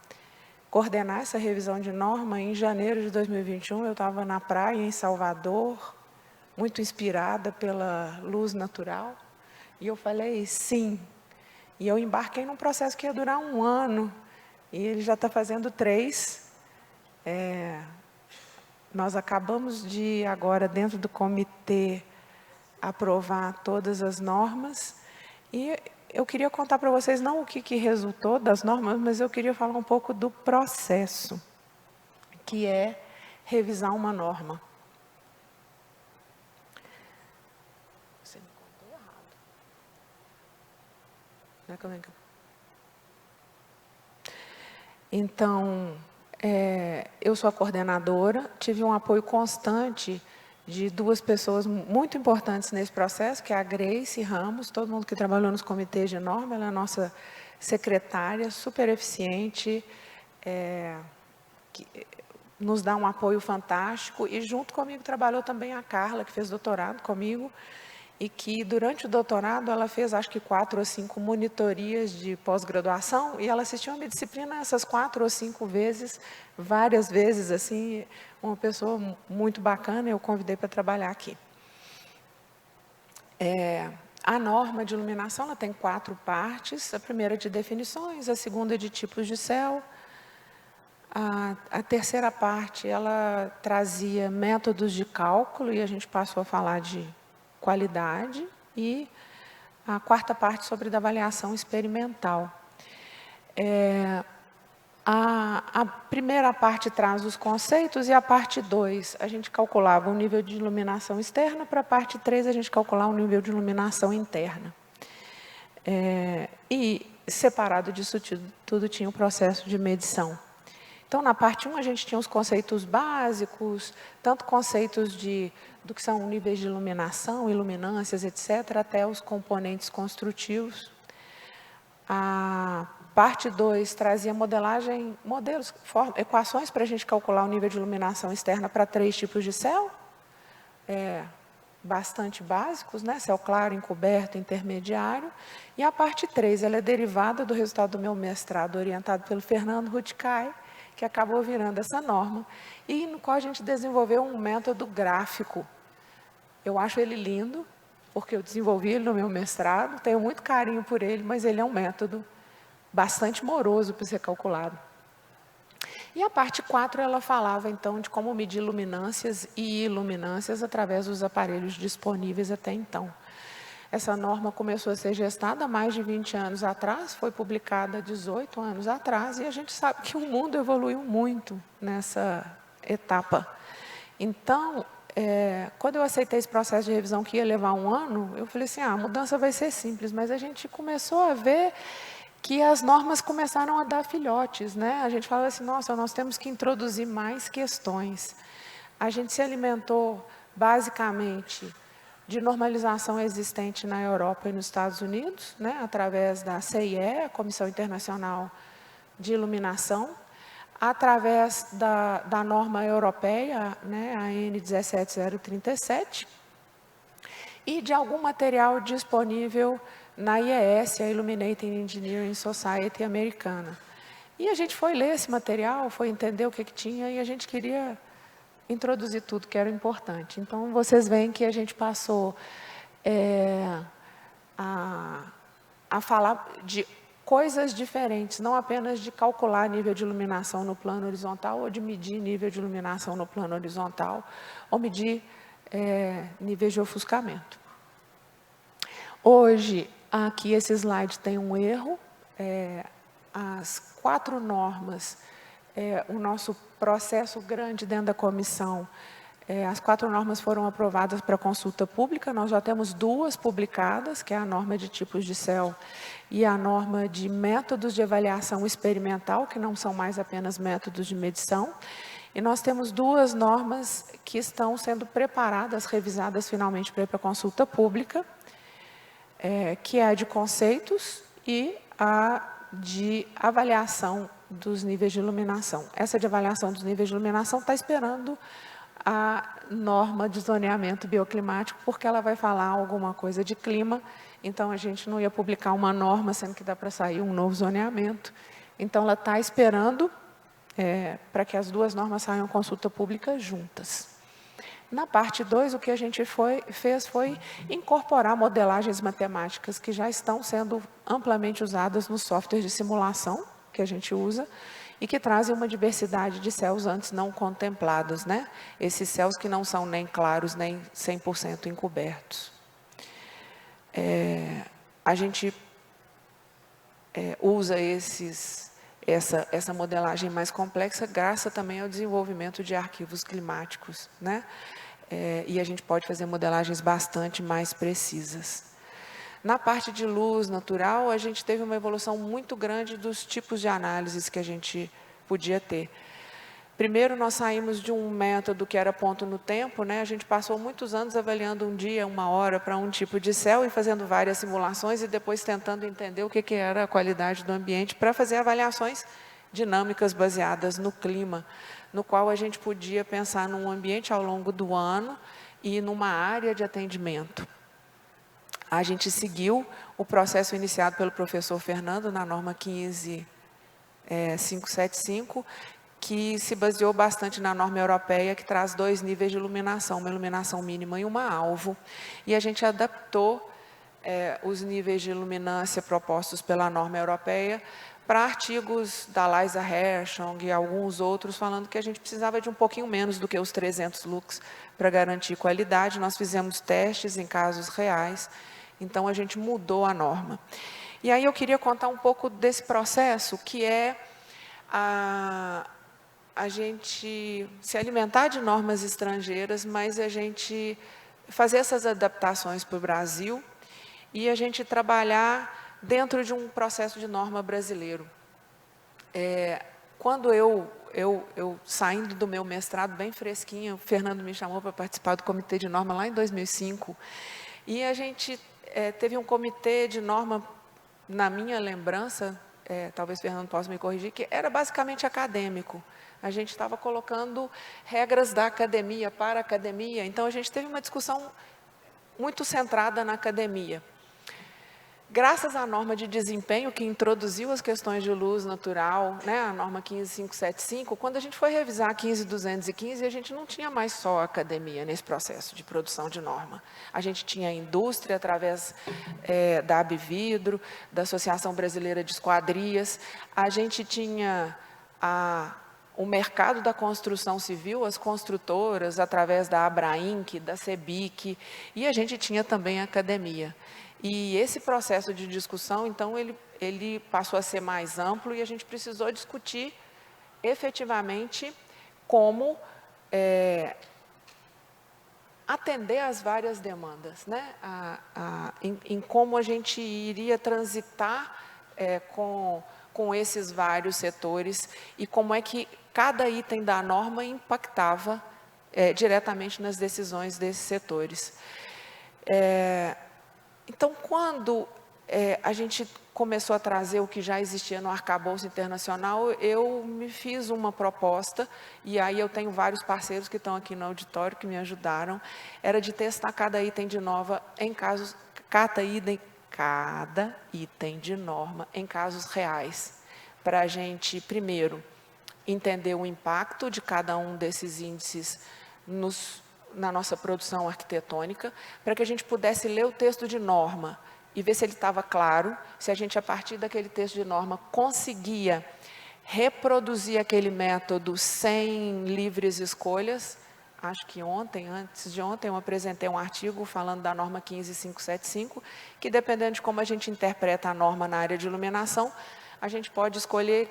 coordenar essa revisão de norma em janeiro de 2021. Eu estava na praia, em Salvador, muito inspirada pela luz natural. E eu falei, sim. E eu embarquei num processo que ia durar 1 ano. E ele já está fazendo 3. Nós acabamos de, agora, dentro do comitê, aprovar todas as normas. E eu queria contar para vocês, não o que resultou das normas, mas eu queria falar um pouco do processo, que é revisar uma norma. Você me contou errado. Não é que eu... Então, eu sou a coordenadora, tive um apoio constante de 2 pessoas muito importantes nesse processo, que é a Grace Ramos, todo mundo que trabalhou nos comitês de norma, ela é a nossa secretária, super eficiente, que nos dá um apoio fantástico, e junto comigo trabalhou também a Carla, que fez doutorado comigo, e que durante o doutorado ela fez acho que 4 ou 5 monitorias de pós-graduação, e ela assistiu a minha disciplina essas 4 ou 5 vezes, várias vezes, assim, uma pessoa muito bacana, eu convidei para trabalhar aqui. A norma de iluminação ela tem 4 partes, a primeira de definições, a segunda de tipos de céu, a terceira parte ela trazia métodos de cálculo, e a gente passou a falar de qualidade, e a quarta parte sobre a avaliação experimental. A primeira parte traz os conceitos, e a parte 2, a gente calculava o nível de iluminação externa, para a parte 3, a gente calculava o nível de iluminação interna. E, separado disso tudo, tinha o processo de medição. Então, na parte 1, a gente tinha os conceitos básicos, tanto conceitos do que são níveis de iluminação, iluminâncias, etc., até os componentes construtivos. A parte 2 trazia modelagem, modelos, equações para a gente calcular o nível de iluminação externa para 3 tipos de céu, bastante básicos, né? Céu claro, encoberto, intermediário. E a parte 3, ela é derivada do resultado do meu mestrado, orientado pelo Fernando Ruticai, que acabou virando essa norma, e no qual a gente desenvolveu um método gráfico. Eu acho ele lindo, porque eu desenvolvi ele no meu mestrado, tenho muito carinho por ele, mas ele é um método bastante moroso para ser calculado. E a parte 4, ela falava, então, de como medir luminâncias e iluminâncias através dos aparelhos disponíveis até então. Essa norma começou a ser gestada há mais de 20 anos atrás, foi publicada há 18 anos atrás, e a gente sabe que o mundo evoluiu muito nessa etapa. Então, quando eu aceitei esse processo de revisão que ia levar 1 ano, eu falei assim, a mudança vai ser simples, mas a gente começou a ver que as normas começaram a dar filhotes, né? A gente falava assim, nossa, nós temos que introduzir mais questões. A gente se alimentou, basicamente, de normalização existente na Europa e nos Estados Unidos, né, através da CIE, a Comissão Internacional de Iluminação, através da norma europeia, né, a N 17037, e de algum material disponível na IES, a Illuminating Engineering Society americana. E a gente foi ler esse material, foi entender o que tinha, e a gente queria introduzir tudo que era importante. Então, vocês veem que a gente passou a falar de coisas diferentes, não apenas de calcular nível de iluminação no plano horizontal, ou de medir nível de iluminação no plano horizontal, ou medir níveis de ofuscamento. Hoje, aqui esse slide tem um erro. As 4 normas, o nosso processo grande dentro da comissão, as 4 normas foram aprovadas para consulta pública. Nós já temos 2 publicadas, que é a norma de tipos de céu e a norma de métodos de avaliação experimental, que não são mais apenas métodos de medição. E nós temos 2 normas que estão sendo preparadas, revisadas finalmente para ir para consulta pública, que é a de conceitos e a de avaliação dos níveis de iluminação. Essa de avaliação dos níveis de iluminação está esperando a norma de zoneamento bioclimático, porque ela vai falar alguma coisa de clima, então a gente não ia publicar uma norma, sendo que dá para sair um novo zoneamento. Então, ela está esperando para que as 2 normas saiam consulta pública juntas. Na parte 2, o que a gente fez foi incorporar modelagens matemáticas que já estão sendo amplamente usadas nos softwares de simulação que a gente usa, e que trazem uma diversidade de céus antes não contemplados, né? Esses céus que não são nem claros, nem 100% encobertos. A gente usa essa modelagem mais complexa graças também ao desenvolvimento de arquivos climáticos, né? E a gente pode fazer modelagens bastante mais precisas. Na parte de luz natural, a gente teve uma evolução muito grande dos tipos de análises que a gente podia ter. Primeiro, nós saímos de um método que era ponto no tempo, né? A gente passou muitos anos avaliando um dia, 1 hora para um tipo de céu e fazendo várias simulações e depois tentando entender o que era a qualidade do ambiente para fazer avaliações dinâmicas baseadas no clima, no qual a gente podia pensar num ambiente ao longo do ano e numa área de atendimento. A gente seguiu o processo iniciado pelo professor Fernando na norma 15575, que se baseou bastante na norma europeia, que traz 2 níveis de iluminação, uma iluminação mínima e uma alvo. E a gente adaptou os níveis de iluminância propostos pela norma europeia para artigos da Liza Hershong e alguns outros, falando que a gente precisava de um pouquinho menos do que os 300 lux para garantir qualidade. Nós fizemos testes em casos reais, então a gente mudou a norma. E aí eu queria contar um pouco desse processo, que é a gente se alimentar de normas estrangeiras, mas a gente fazer essas adaptações para o Brasil e a gente trabalhar dentro de um processo de norma brasileiro. Quando eu saindo do meu mestrado bem fresquinha, o Fernando me chamou para participar do comitê de norma lá em 2005, e a gente teve um comitê de norma, na minha lembrança, talvez o Fernando possa me corrigir, que era basicamente acadêmico. A gente estava colocando regras da academia para a academia, então a gente teve uma discussão muito centrada na academia. Graças à norma de desempenho, que introduziu as questões de luz natural, né, a norma 15575, quando a gente foi revisar a 15215, a gente não tinha mais só a academia nesse processo de produção de norma. A gente tinha a indústria, através da Abvidro, da Associação Brasileira de Esquadrias, a gente tinha o mercado da construção civil, as construtoras, através da Abrainc, da Cebic, e a gente tinha também a academia. E esse processo de discussão, então, ele passou a ser mais amplo e a gente precisou discutir efetivamente como atender às várias demandas, né? Em como a gente iria transitar com esses vários setores e como é que cada item da norma impactava diretamente nas decisões desses setores. Então, quando a gente começou a trazer o que já existia no arcabouço internacional, eu me fiz uma proposta, e aí eu tenho vários parceiros que estão aqui no auditório que me ajudaram, era de testar cada item de norma em casos, cada item de norma em casos reais, para a gente, primeiro, entender o impacto de cada um desses índices na nossa produção arquitetônica, para que a gente pudesse ler o texto de norma e ver se ele estava claro, se a gente, a partir daquele texto de norma, conseguia reproduzir aquele método sem livres escolhas, acho que ontem, antes de ontem, eu apresentei um artigo falando da norma 15575, que dependendo de como a gente interpreta a norma na área de iluminação, a gente pode escolher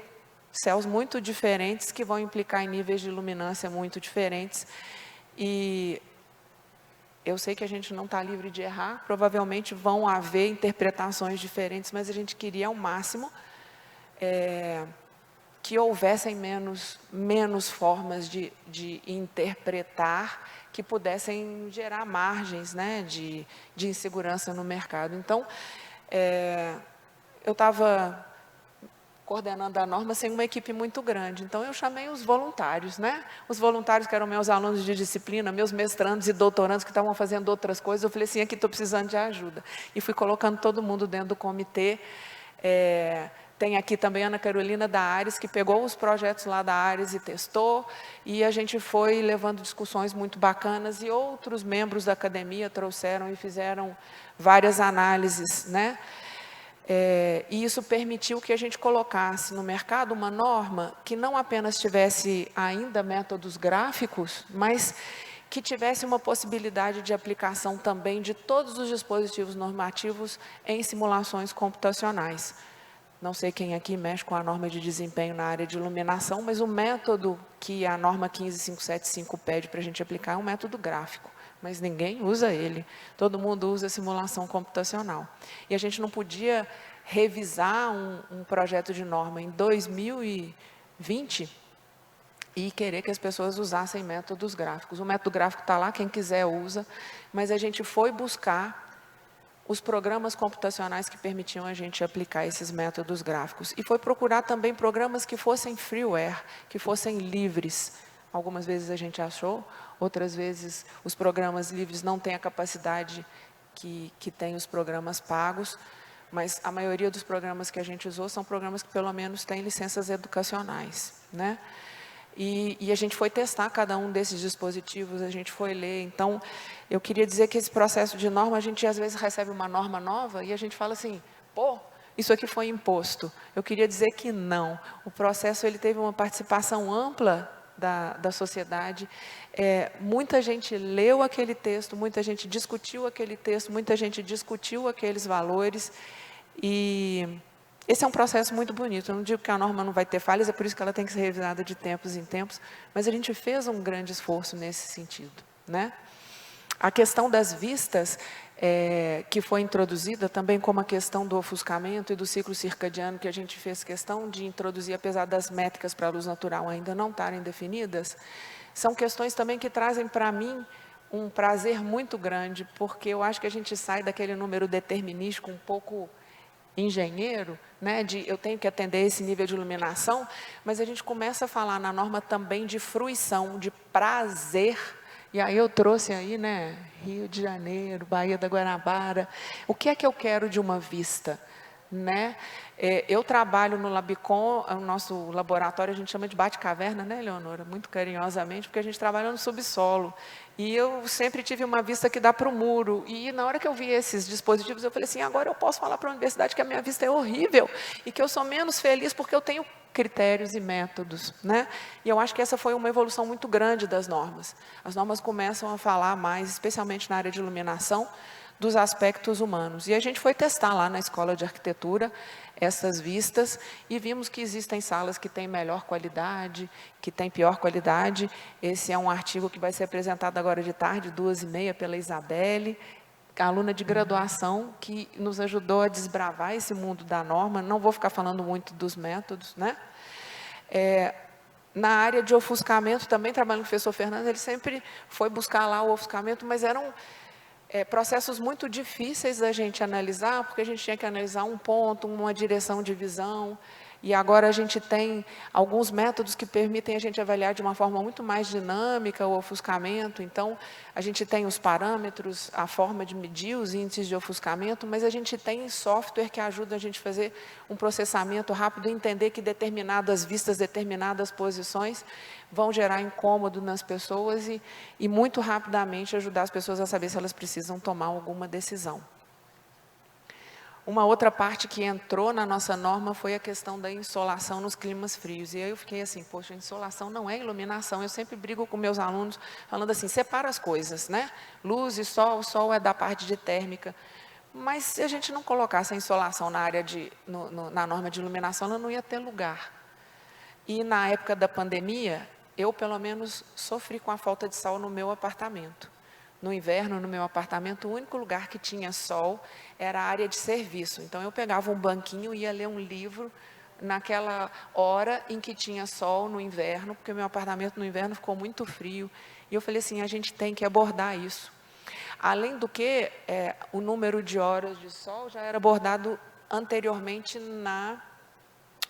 céus muito diferentes que vão implicar em níveis de iluminância muito diferentes. E eu sei que a gente não está livre de errar, provavelmente vão haver interpretações diferentes, mas a gente queria ao máximo que houvessem menos formas de interpretar que pudessem gerar margens, né, de insegurança no mercado. Então, eu estava coordenando a norma sem uma equipe muito grande, então eu chamei os voluntários, né? Os voluntários que eram meus alunos de disciplina, meus mestrandos e doutorandos que estavam fazendo outras coisas, eu falei assim, aqui estou precisando de ajuda. E fui colocando todo mundo dentro do comitê. Tem aqui também a Ana Carolina da Ares, que pegou os projetos lá da Ares e testou, e a gente foi levando discussões muito bacanas, e outros membros da academia trouxeram e fizeram várias análises, né? E isso permitiu que a gente colocasse no mercado uma norma que não apenas tivesse ainda métodos gráficos, mas que tivesse uma possibilidade de aplicação também de todos os dispositivos normativos em simulações computacionais. Não sei quem aqui mexe com a norma de desempenho na área de iluminação, mas o método que a norma 15575 pede para a gente aplicar é um método gráfico, mas ninguém usa ele. Todo mundo usa simulação computacional. E a gente não podia revisar um projeto de norma em 2020 e querer que as pessoas usassem métodos gráficos. O método gráfico está lá, quem quiser usa, mas a gente foi buscar os programas computacionais que permitiam a gente aplicar esses métodos gráficos. E foi procurar também programas que fossem freeware, que fossem livres. Algumas vezes a gente achou, outras vezes os programas livres não têm a capacidade que tem os programas pagos, mas a maioria dos programas que a gente usou são programas que pelo menos têm licenças educacionais, né? E a gente foi testar cada um desses dispositivos, a gente foi ler. Então, eu queria dizer que esse processo de norma, a gente às vezes recebe uma norma nova e a gente fala assim, pô, isso aqui foi imposto. Eu queria dizer que não. O processo ele teve uma participação ampla da sociedade. Muita gente leu aquele texto, muita gente discutiu aquele texto, muita gente discutiu aqueles valores. E esse é um processo muito bonito. Eu não digo que a norma não vai ter falhas, é por isso que ela tem que ser revisada de tempos em tempos, mas a gente fez um grande esforço nesse sentido, né? A questão das vistas, que foi introduzida, também como a questão do ofuscamento e do ciclo circadiano, que a gente fez questão de introduzir, apesar das métricas para a luz natural ainda não estarem definidas, são questões também que trazem para mim um prazer muito grande, porque eu acho que a gente sai daquele número determinístico um pouco engenheiro, né, de eu tenho que atender esse nível de iluminação, mas a gente começa a falar na norma também de fruição, de prazer. E aí eu trouxe aí, né, Rio de Janeiro, Baía da Guanabara. O que é que eu quero de uma vista, né? Eu trabalho no Labicom, o nosso laboratório a gente chama de bate-caverna, né, Leonora? Muito carinhosamente, porque a gente trabalha no subsolo. E eu sempre tive uma vista que dá para o muro. E na hora que eu vi esses dispositivos, eu falei assim, agora eu posso falar para a universidade que a minha vista é horrível e que eu sou menos feliz porque eu tenho critérios e métodos, né? E eu acho que essa foi uma evolução muito grande das normas. As normas começam a falar mais, especialmente na área de iluminação, dos aspectos humanos. E a gente foi testar lá na Escola de Arquitetura essas vistas e vimos que existem salas que têm melhor qualidade, que têm pior qualidade. Esse é um artigo que vai ser apresentado agora de tarde, 2h30, pela Isabelle, aluna de graduação, que nos ajudou a desbravar esse mundo da norma. Não vou ficar falando muito dos métodos, né? Na área de ofuscamento, também trabalhando com o professor Fernando, ele sempre foi buscar lá o ofuscamento, mas eram processos muito difíceis da gente analisar, porque a gente tinha que analisar um ponto, uma direção de visão, e agora a gente tem alguns métodos que permitem a gente avaliar de uma forma muito mais dinâmica o ofuscamento. Então, a gente tem os parâmetros, a forma de medir os índices de ofuscamento, mas a gente tem software que ajuda a gente a fazer um processamento rápido, entender que determinadas vistas, determinadas posições vão gerar incômodo nas pessoas e muito rapidamente ajudar as pessoas a saber se elas precisam tomar alguma decisão. Uma outra parte que entrou na nossa norma foi a questão da insolação nos climas frios. E aí eu fiquei assim, poxa, insolação não é iluminação. Eu sempre brigo com meus alunos, falando assim, separa as coisas, né? Luz e sol, o sol é da parte de térmica. Mas se a gente não colocasse a insolação na área na norma de iluminação, ela não ia ter lugar. E na época da pandemia, eu pelo menos sofri com a falta de sol no meu apartamento. No inverno, no meu apartamento, o único lugar que tinha sol era a área de serviço. Então, eu pegava um banquinho e ia ler um livro naquela hora em que tinha sol no inverno, porque meu apartamento no inverno ficou muito frio. E eu falei assim, a gente tem que abordar isso. Além do que, o número de horas de sol já era abordado anteriormente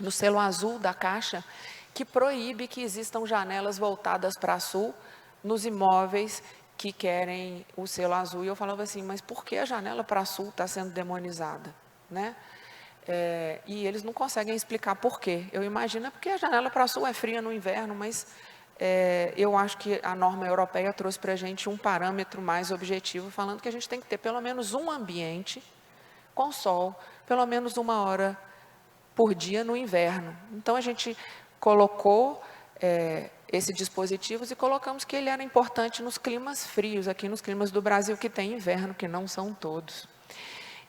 no selo azul da Caixa, que proíbe que existam janelas voltadas para sul nos imóveis que querem o selo azul. E eu falava assim, mas por que a janela para sul está sendo demonizada? Né? E eles não conseguem explicar por quê. Eu imagino porque a janela para sul é fria no inverno, mas eu acho que a norma europeia trouxe para a gente um parâmetro mais objetivo, falando que a gente tem que ter pelo menos um ambiente com sol, pelo menos 1 hora por dia no inverno. Então, a gente colocou esses dispositivos e colocamos que ele era importante nos climas frios, aqui nos climas do Brasil que tem inverno, que não são todos.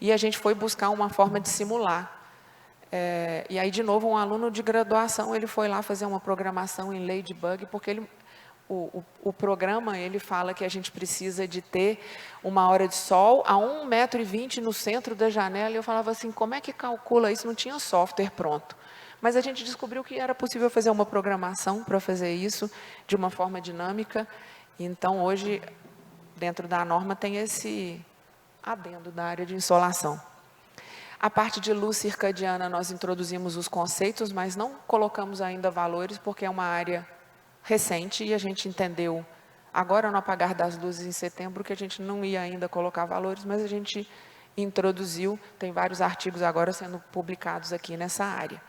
E a gente foi buscar uma forma de simular. E aí, de novo, um aluno de graduação, ele foi lá fazer uma programação em Ladybug, porque o programa, ele fala que a gente precisa de ter 1 hora de sol a 1,20 m no centro da janela, e eu falava assim, como é que calcula isso? Não tinha software pronto. Mas a gente descobriu que era possível fazer uma programação para fazer isso de uma forma dinâmica. Então, hoje, dentro da norma, tem esse adendo da área de insolação. A parte de luz circadiana, nós introduzimos os conceitos, mas não colocamos ainda valores, porque é uma área recente e a gente entendeu, agora no apagar das luzes em setembro, que a gente não ia ainda colocar valores, mas a gente introduziu, tem vários artigos agora sendo publicados aqui nessa área.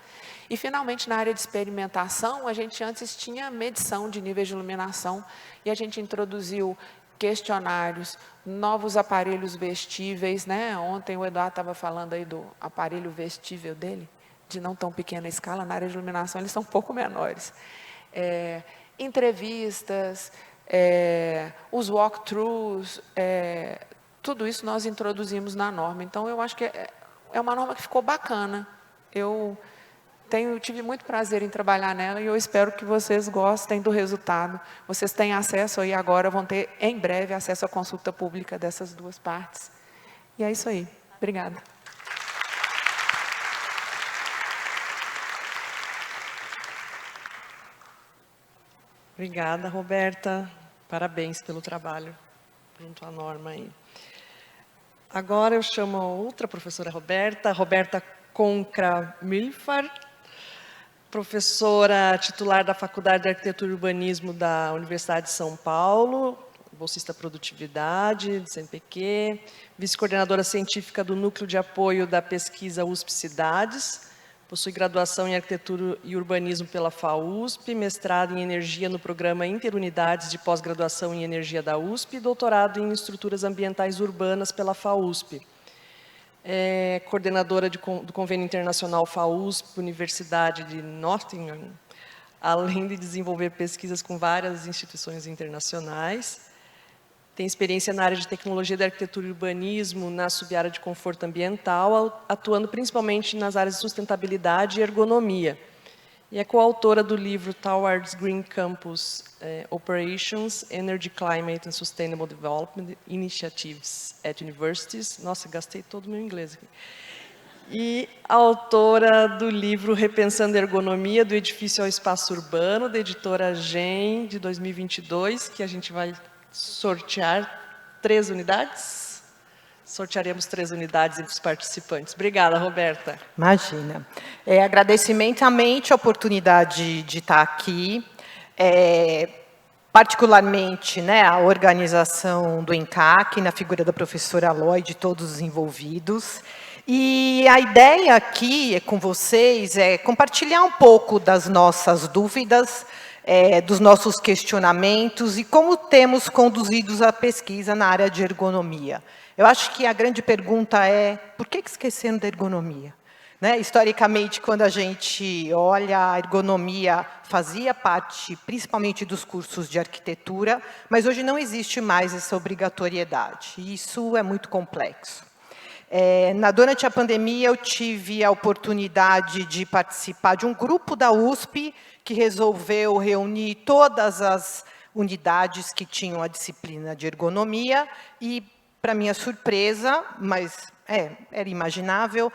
E, finalmente, na área de experimentação, a gente antes tinha medição de níveis de iluminação e a gente introduziu questionários, novos aparelhos vestíveis, né? Ontem o Eduardo estava falando aí do aparelho vestível dele, de não tão pequena escala, na área de iluminação eles são um pouco menores. Entrevistas, os walkthroughs, tudo isso nós introduzimos na norma. Então, eu acho que é uma norma que ficou bacana. Eu tive muito prazer em trabalhar nela e eu espero que vocês gostem do resultado. Vocês têm acesso aí agora, vão ter em breve acesso à consulta pública dessas 2 partes. E é isso aí. Obrigada. Obrigada, Roberta. Parabéns pelo trabalho junto à norma aí. Agora eu chamo a outra professora Roberta Concra-Milfar, professora titular da Faculdade de Arquitetura e Urbanismo da Universidade de São Paulo, bolsista produtividade do CNPq, vice-coordenadora científica do Núcleo de Apoio da Pesquisa USP Cidades, possui graduação em Arquitetura e Urbanismo pela FAUSP, mestrado em Energia no Programa Interunidades de Pós-Graduação em Energia da USP e doutorado em Estruturas Ambientais Urbanas pela FAUSP. É coordenadora do Convênio Internacional FAUSP, Universidade de Nottingham, além de desenvolver pesquisas com várias instituições internacionais. Tem experiência na área de tecnologia da arquitetura e urbanismo, na sub-área de conforto ambiental, atuando principalmente nas áreas de sustentabilidade e ergonomia. E é coautora do livro Towards Green Campus Operations, Energy, Climate and Sustainable Development Initiatives at Universities. Nossa, gastei todo o meu inglês aqui. E autora do livro Repensando a Ergonomia do Edifício ao Espaço Urbano, da editora GEM, de 2022, que a gente vai sortear 3 unidades. Sortearemos 3 unidades entre os participantes. Obrigada, Roberta. Imagina. Agradeço imensamente a oportunidade de estar aqui, particularmente, né, a organização do ENCAC, na figura da professora Aloy, de todos os envolvidos. E a ideia aqui com vocês é compartilhar um pouco das nossas dúvidas dos nossos questionamentos e como temos conduzido a pesquisa na área de ergonomia. Eu acho que a grande pergunta é, por que esquecendo da ergonomia? Né? Historicamente, quando a gente olha, a ergonomia fazia parte, principalmente, dos cursos de arquitetura, mas hoje não existe mais essa obrigatoriedade, e isso é muito complexo. Durante a pandemia, eu tive a oportunidade de participar de um grupo da USP que resolveu reunir todas as unidades que tinham a disciplina de ergonomia e, para minha surpresa, mas era imaginável,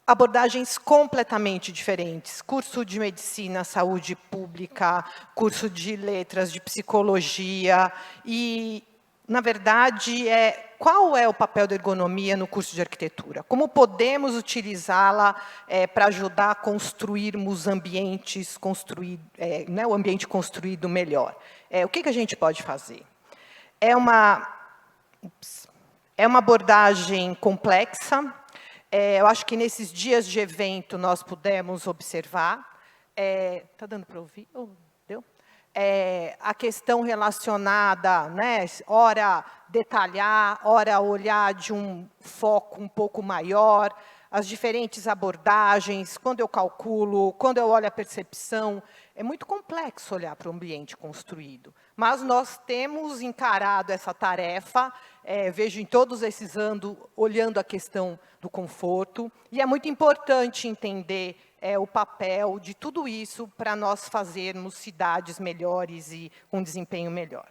abordagens completamente diferentes. Curso de medicina, saúde pública, curso de letras, de psicologia e, na verdade, qual é o papel da ergonomia no curso de arquitetura? Como podemos utilizá-la para ajudar a construirmos ambientes, o ambiente construído melhor? O que a gente pode fazer? É uma abordagem complexa. Eu acho que nesses dias de evento nós pudemos observar. Está dando para ouvir? Deu? A questão relacionada, né, ora detalhar, ora olhar de um foco um pouco maior, as diferentes abordagens, quando eu calculo, quando eu olho a percepção. É muito complexo olhar para o ambiente construído, mas nós temos encarado essa tarefa, vejo em todos esses anos, olhando a questão do conforto, e é muito importante entender o papel de tudo isso para nós fazermos cidades melhores e com desempenho melhor.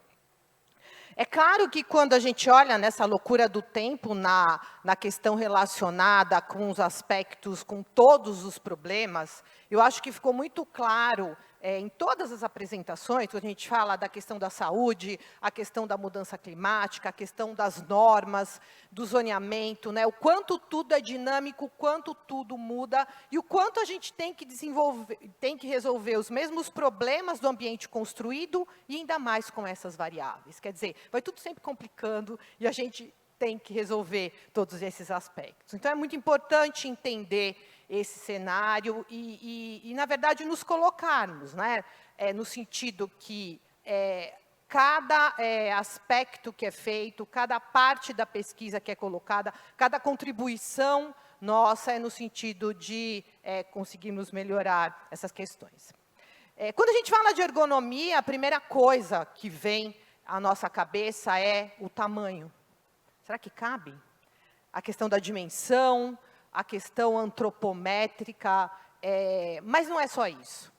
É claro que quando a gente olha nessa loucura do tempo, na questão relacionada com os aspectos, com todos os problemas, eu acho que ficou muito claro em todas as apresentações, quando a gente fala da questão da saúde, a questão da mudança climática, a questão das normas, do zoneamento, né, o quanto tudo é dinâmico, o quanto tudo muda e o quanto a gente tem que desenvolver, tem que resolver os mesmos problemas do ambiente construído e ainda mais com essas variáveis. Quer dizer, vai tudo sempre complicando e a gente tem que resolver todos esses aspectos. Então, é muito importante entender esse cenário e na verdade, nos colocarmos, né, no sentido que cada aspecto que é feito, cada parte da pesquisa que é colocada, cada contribuição nossa é no sentido de conseguirmos melhorar essas questões. Quando a gente fala de ergonomia, a primeira coisa que vem à nossa cabeça é o tamanho. Será que cabe? A questão da dimensão, a questão antropométrica, mas não é só isso.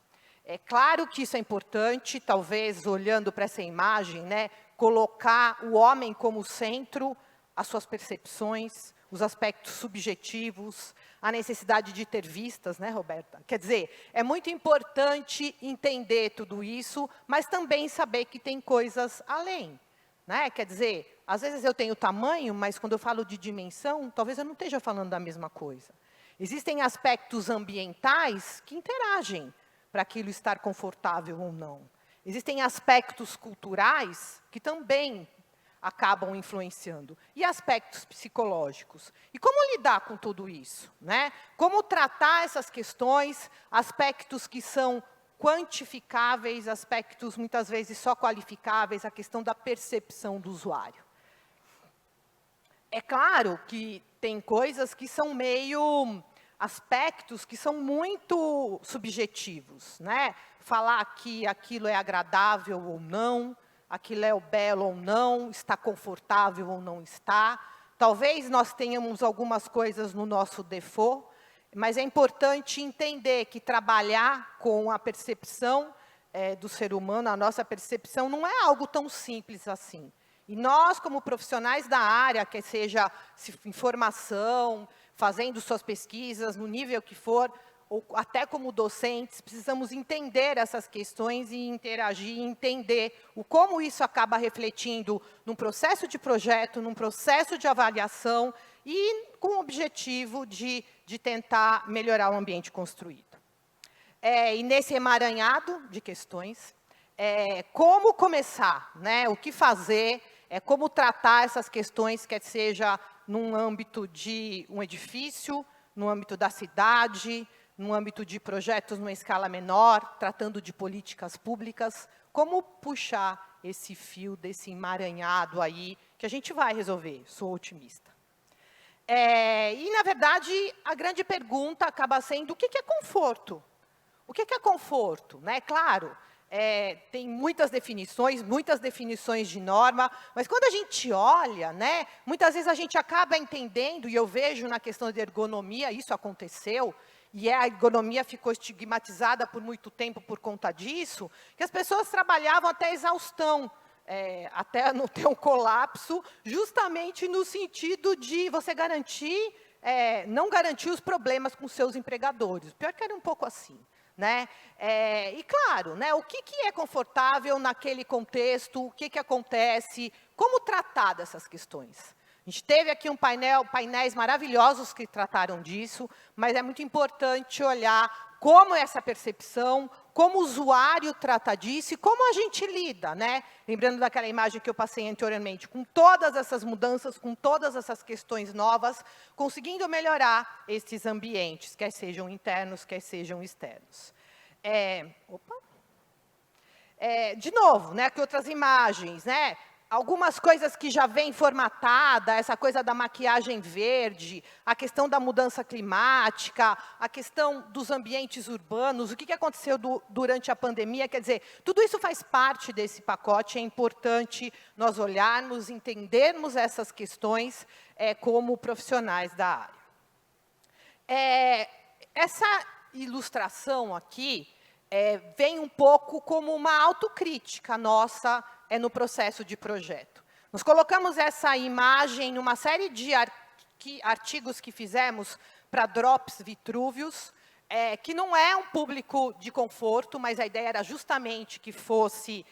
É claro que isso é importante, talvez, olhando para essa imagem, né, colocar o homem como centro, as suas percepções, os aspectos subjetivos, a necessidade de ter vistas, né, Roberta? Quer dizer, é muito importante entender tudo isso, mas também saber que tem coisas além. Né? Quer dizer, às vezes eu tenho tamanho, mas quando eu falo de dimensão, talvez eu não esteja falando da mesma coisa. Existem aspectos ambientais que interagem para aquilo estar confortável ou não. Existem aspectos culturais que também acabam influenciando. E aspectos psicológicos. E como lidar com tudo isso? Né? Como tratar essas questões, aspectos que são quantificáveis, aspectos muitas vezes só qualificáveis, a questão da percepção do usuário. É claro que tem coisas que são aspectos que são muito subjetivos, né? Falar que aquilo é agradável ou não, aquilo é belo ou não, está confortável ou não está. Talvez nós tenhamos algumas coisas no nosso default, mas é importante entender que trabalhar com a percepção do ser humano, a nossa percepção, não é algo tão simples assim. E nós, como profissionais da área, quer seja informação, fazendo suas pesquisas, no nível que for, ou até como docentes, precisamos entender essas questões e interagir, entender como isso acaba refletindo num processo de projeto, num processo de avaliação e com o objetivo de tentar melhorar o ambiente construído. E nesse emaranhado de questões, como começar, né? O que fazer, como tratar essas questões, quer seja num âmbito de um edifício, no âmbito da cidade, no âmbito de projetos numa escala menor, tratando de políticas públicas, como puxar esse fio desse emaranhado aí, que a gente vai resolver, sou otimista. E, na verdade, a grande pergunta acaba sendo o que é conforto? O que é conforto? Né? Claro, tem muitas definições de norma, mas quando a gente olha, né, muitas vezes a gente acaba entendendo, e eu vejo na questão de ergonomia, isso aconteceu, e a ergonomia ficou estigmatizada por muito tempo por conta disso, que as pessoas trabalhavam até exaustão, até não ter um colapso, justamente no sentido de você garantir, não garantir os problemas com seus empregadores. Pior que era um pouco assim. Né? E, claro, né, o que é confortável naquele contexto, o que acontece, como tratar dessas questões. A gente teve aqui painéis maravilhosos que trataram disso, mas é muito importante olhar como essa percepção, como o usuário trata disso e como a gente lida, né? Lembrando daquela imagem que eu passei anteriormente, com todas essas mudanças, com todas essas questões novas, conseguindo melhorar esses ambientes, quer sejam internos, quer sejam externos. De novo, né, aqui outras imagens, né? Algumas coisas que já vêm formatada, essa coisa da maquiagem verde, a questão da mudança climática, a questão dos ambientes urbanos, o que aconteceu durante a pandemia, quer dizer, tudo isso faz parte desse pacote, é importante nós olharmos, entendermos essas questões como profissionais da área. Essa ilustração aqui vem um pouco como uma autocrítica nossa no processo de projeto. Nós colocamos essa imagem numa série de artigos que fizemos para Drops Vitruvius, que não é um público de conforto, mas a ideia era justamente que fosse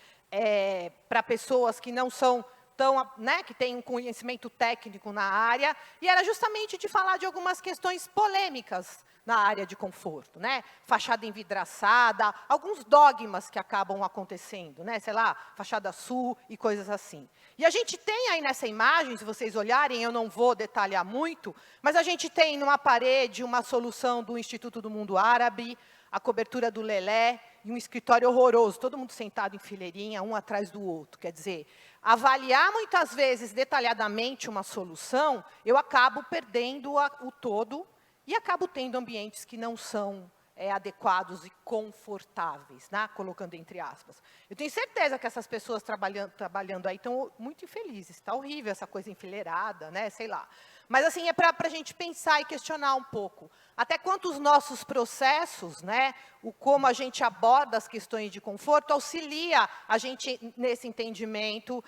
para pessoas que não são tão, né, que têm um conhecimento técnico na área, e era justamente de falar de algumas questões polêmicas na área de conforto, né? Fachada envidraçada, alguns dogmas que acabam acontecendo, né? Sei lá, fachada sul e coisas assim. E a gente tem aí nessa imagem, se vocês olharem, eu não vou detalhar muito, mas a gente tem numa parede uma solução do Instituto do Mundo Árabe, a cobertura do Lelé e um escritório horroroso, todo mundo sentado em fileirinha, um atrás do outro. Quer dizer, avaliar muitas vezes detalhadamente uma solução, eu acabo perdendo o todo e acabo tendo ambientes que não são adequados e confortáveis, né? Colocando entre aspas. Eu tenho certeza que essas pessoas trabalhando aí estão muito infelizes. Está horrível essa coisa enfileirada, né? Sei lá. Mas, assim, é para a gente pensar e questionar um pouco. Até quanto os nossos processos, né, como a gente aborda as questões de conforto, auxilia a gente nesse entendimento,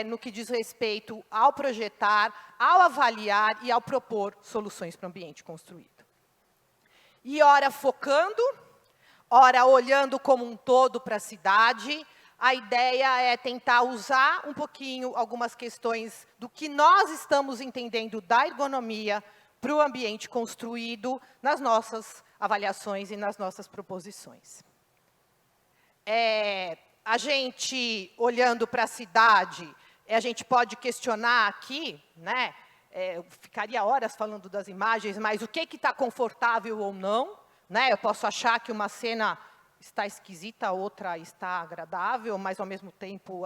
no que diz respeito ao projetar, ao avaliar e ao propor soluções para o ambiente construído. E, ora, focando, ora, olhando como um todo para a cidade, a ideia é tentar usar um pouquinho algumas questões do que nós estamos entendendo da ergonomia para o ambiente construído nas nossas avaliações e nas nossas proposições. A gente, olhando para a cidade, a gente pode questionar aqui, né? Eu ficaria horas falando das imagens, mas o que está confortável ou não, né? Eu posso achar que uma cena está esquisita, a outra está agradável, mas, ao mesmo tempo,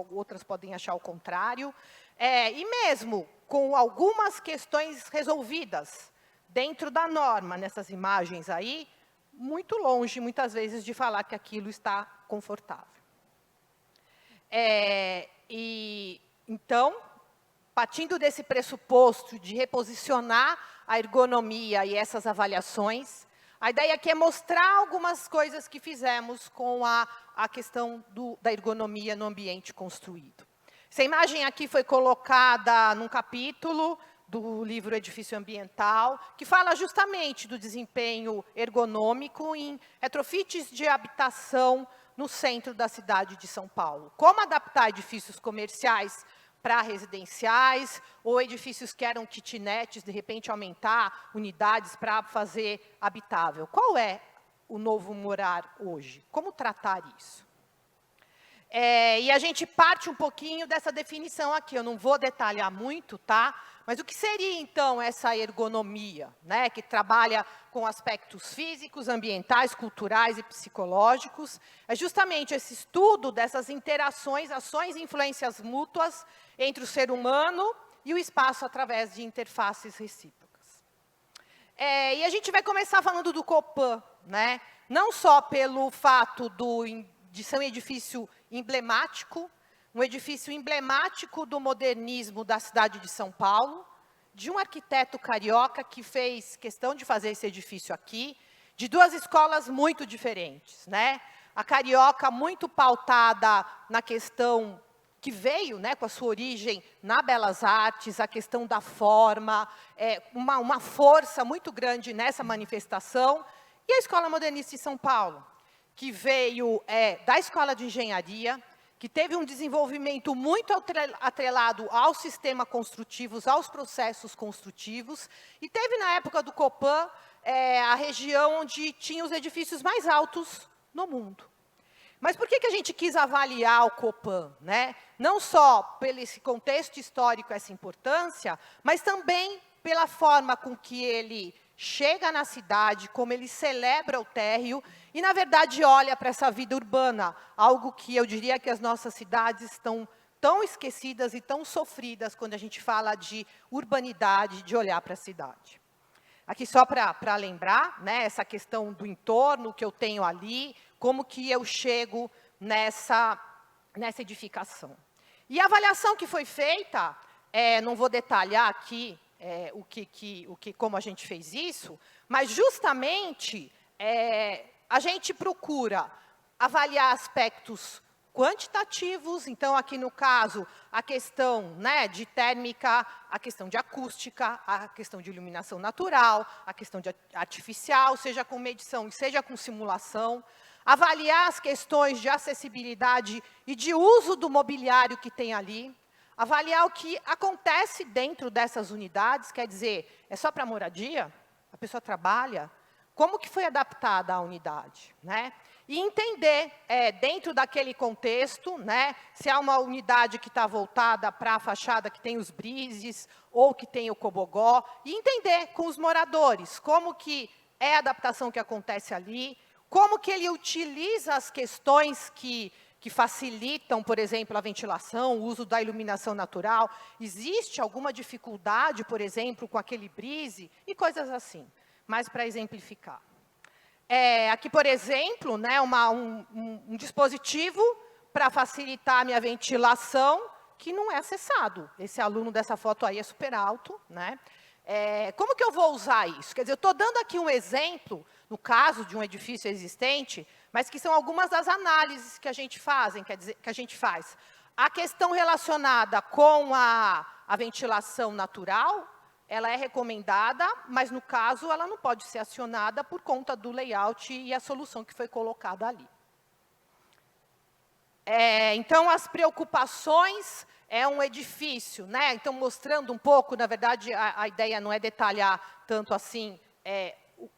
outras podem achar o contrário. E mesmo com algumas questões resolvidas dentro da norma, nessas imagens aí, muito longe, muitas vezes, de falar que aquilo está confortável. Então, partindo desse pressuposto de reposicionar a ergonomia e essas avaliações, a ideia aqui é mostrar algumas coisas que fizemos com a questão da ergonomia no ambiente construído. Essa imagem aqui foi colocada num capítulo do livro Edifício Ambiental, que fala justamente do desempenho ergonômico em retrofits de habitação no centro da cidade de São Paulo. Como adaptar edifícios comerciais para residenciais, ou edifícios que eram kitnets, de repente aumentar unidades para fazer habitável. Qual é o novo morar hoje? Como tratar isso? E a gente parte um pouquinho dessa definição aqui, eu não vou detalhar muito, tá? Mas o que seria, então, essa ergonomia, né, que trabalha com aspectos físicos, ambientais, culturais e psicológicos? É justamente esse estudo dessas interações, ações e influências mútuas entre o ser humano e o espaço através de interfaces recíprocas. E a gente vai começar falando do Copan, né? Não só pelo fato de ser um edifício emblemático, um edifício emblemático do modernismo da cidade de São Paulo, de um arquiteto carioca que fez questão de fazer esse edifício aqui, de duas escolas muito diferentes, né? A carioca muito pautada na questão que veio, né, com a sua origem na Belas Artes, a questão da forma, uma força muito grande nessa manifestação, e a Escola Modernista de São Paulo, que veio da Escola de Engenharia, que teve um desenvolvimento muito atrelado ao sistema construtivos, aos processos construtivos, e teve, na época do Copan, a região onde tinha os edifícios mais altos no mundo. Mas por que a gente quis avaliar o Copan, né? Não só pelo esse contexto histórico, essa importância, mas também pela forma com que ele chega na cidade, como ele celebra o térreo e, na verdade, olha para essa vida urbana, algo que eu diria que as nossas cidades estão tão esquecidas e tão sofridas quando a gente fala de urbanidade, de olhar para a cidade. Aqui só para lembrar, né, essa questão do entorno que eu tenho ali, como que eu chego nessa edificação. E a avaliação que foi feita, não vou detalhar aqui como a gente fez isso, mas justamente a gente procura avaliar aspectos quantitativos, então aqui no caso a questão, né, de térmica, a questão de acústica, a questão de iluminação natural, a questão de artificial, seja com medição e seja com simulação, avaliar as questões de acessibilidade e de uso do mobiliário que tem ali, avaliar o que acontece dentro dessas unidades, quer dizer, é só para moradia? A pessoa trabalha? Como que foi adaptada a unidade, né? E entender, dentro daquele contexto, né, se há uma unidade que está voltada para a fachada que tem os brises, ou que tem o cobogó, e entender com os moradores como que é a adaptação que acontece ali, como que ele utiliza as questões que facilitam, por exemplo, a ventilação, o uso da iluminação natural. Existe alguma dificuldade, por exemplo, com aquele brise e coisas assim, mas para exemplificar. Aqui, por exemplo, né, um dispositivo para facilitar a minha ventilação, que não é acessado. Esse aluno dessa foto aí é super alto, né? Como que eu vou usar isso? Quer dizer, eu estou dando aqui um exemplo, no caso de um edifício existente, mas que são algumas das análises que a gente faz. A questão relacionada com a ventilação natural, ela é recomendada, mas, no caso, ela não pode ser acionada por conta do layout e a solução que foi colocada ali. Então, as preocupações um edifício, né? Então, mostrando um pouco, na verdade, a ideia não é detalhar tanto assim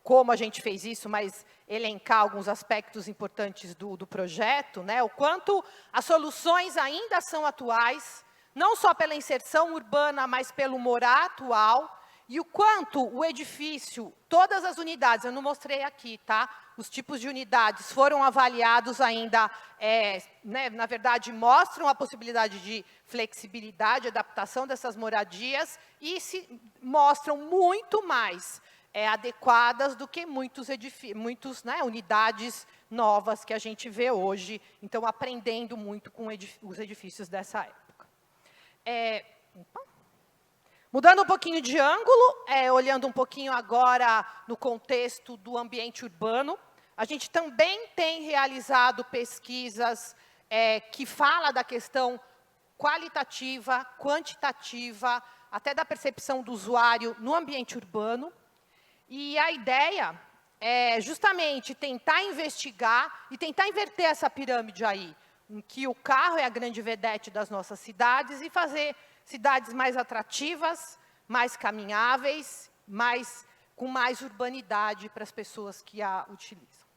como a gente fez isso, mas elencar alguns aspectos importantes do projeto, né? O quanto as soluções ainda são atuais, não só pela inserção urbana, mas pelo morar atual, e o quanto o edifício, todas as unidades, eu não mostrei aqui, tá? Os tipos de unidades foram avaliados ainda, né, na verdade, mostram a possibilidade de flexibilidade, adaptação dessas moradias, e se mostram muito mais adequadas do que muitas unidades novas que a gente vê hoje, então aprendendo muito com os edifícios dessa época. Mudando um pouquinho de ângulo, olhando um pouquinho agora no contexto do ambiente urbano, a gente também tem realizado pesquisas que falam da questão qualitativa, quantitativa, até da percepção do usuário no ambiente urbano. E a ideia é justamente tentar investigar e tentar inverter essa pirâmide aí, em que o carro é a grande vedete das nossas cidades e fazer cidades mais atrativas, mais caminháveis, com mais urbanidade para as pessoas que a utilizam.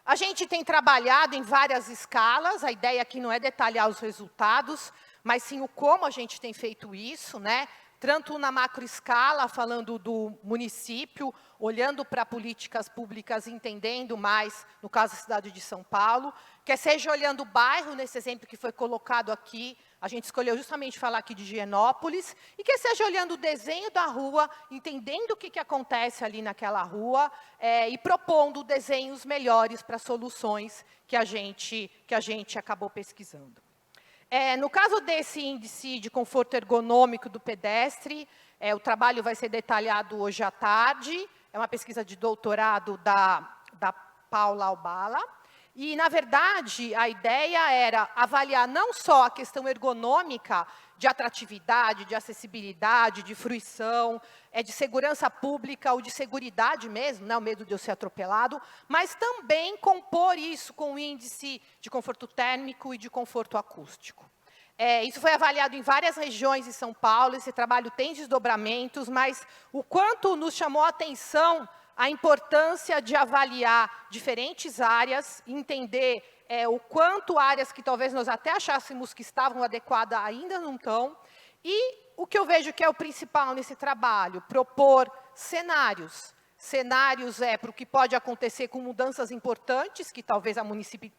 A gente tem trabalhado em várias escalas, a ideia aqui não é detalhar os resultados, mas sim o como a gente tem feito isso, né? tanto na macroescala, falando do município, olhando para políticas públicas, entendendo mais, no caso da cidade de São Paulo, quer seja olhando o bairro, nesse exemplo que foi colocado aqui, a gente escolheu justamente falar aqui de Higienópolis, e quer seja olhando o desenho da rua, entendendo o que acontece ali naquela rua, e propondo desenhos melhores para soluções que a gente acabou pesquisando. No caso desse índice de conforto ergonômico do pedestre, o trabalho vai ser detalhado hoje à tarde, é uma pesquisa de doutorado da Paula Albala, e, na verdade, a ideia era avaliar não só a questão ergonômica de atratividade, de acessibilidade, de fruição, de segurança pública ou de seguridade mesmo, né, o medo de eu ser atropelado, mas também compor isso com o índice de conforto térmico e de conforto acústico. Isso foi avaliado em várias regiões de São Paulo, esse trabalho tem desdobramentos, mas o quanto nos chamou a atenção a importância de avaliar diferentes áreas, entender o quanto áreas que talvez nós até achássemos que estavam adequadas ainda não estão, e o que eu vejo que é o principal nesse trabalho, propor cenários. Cenários para o que pode acontecer com mudanças importantes, que talvez a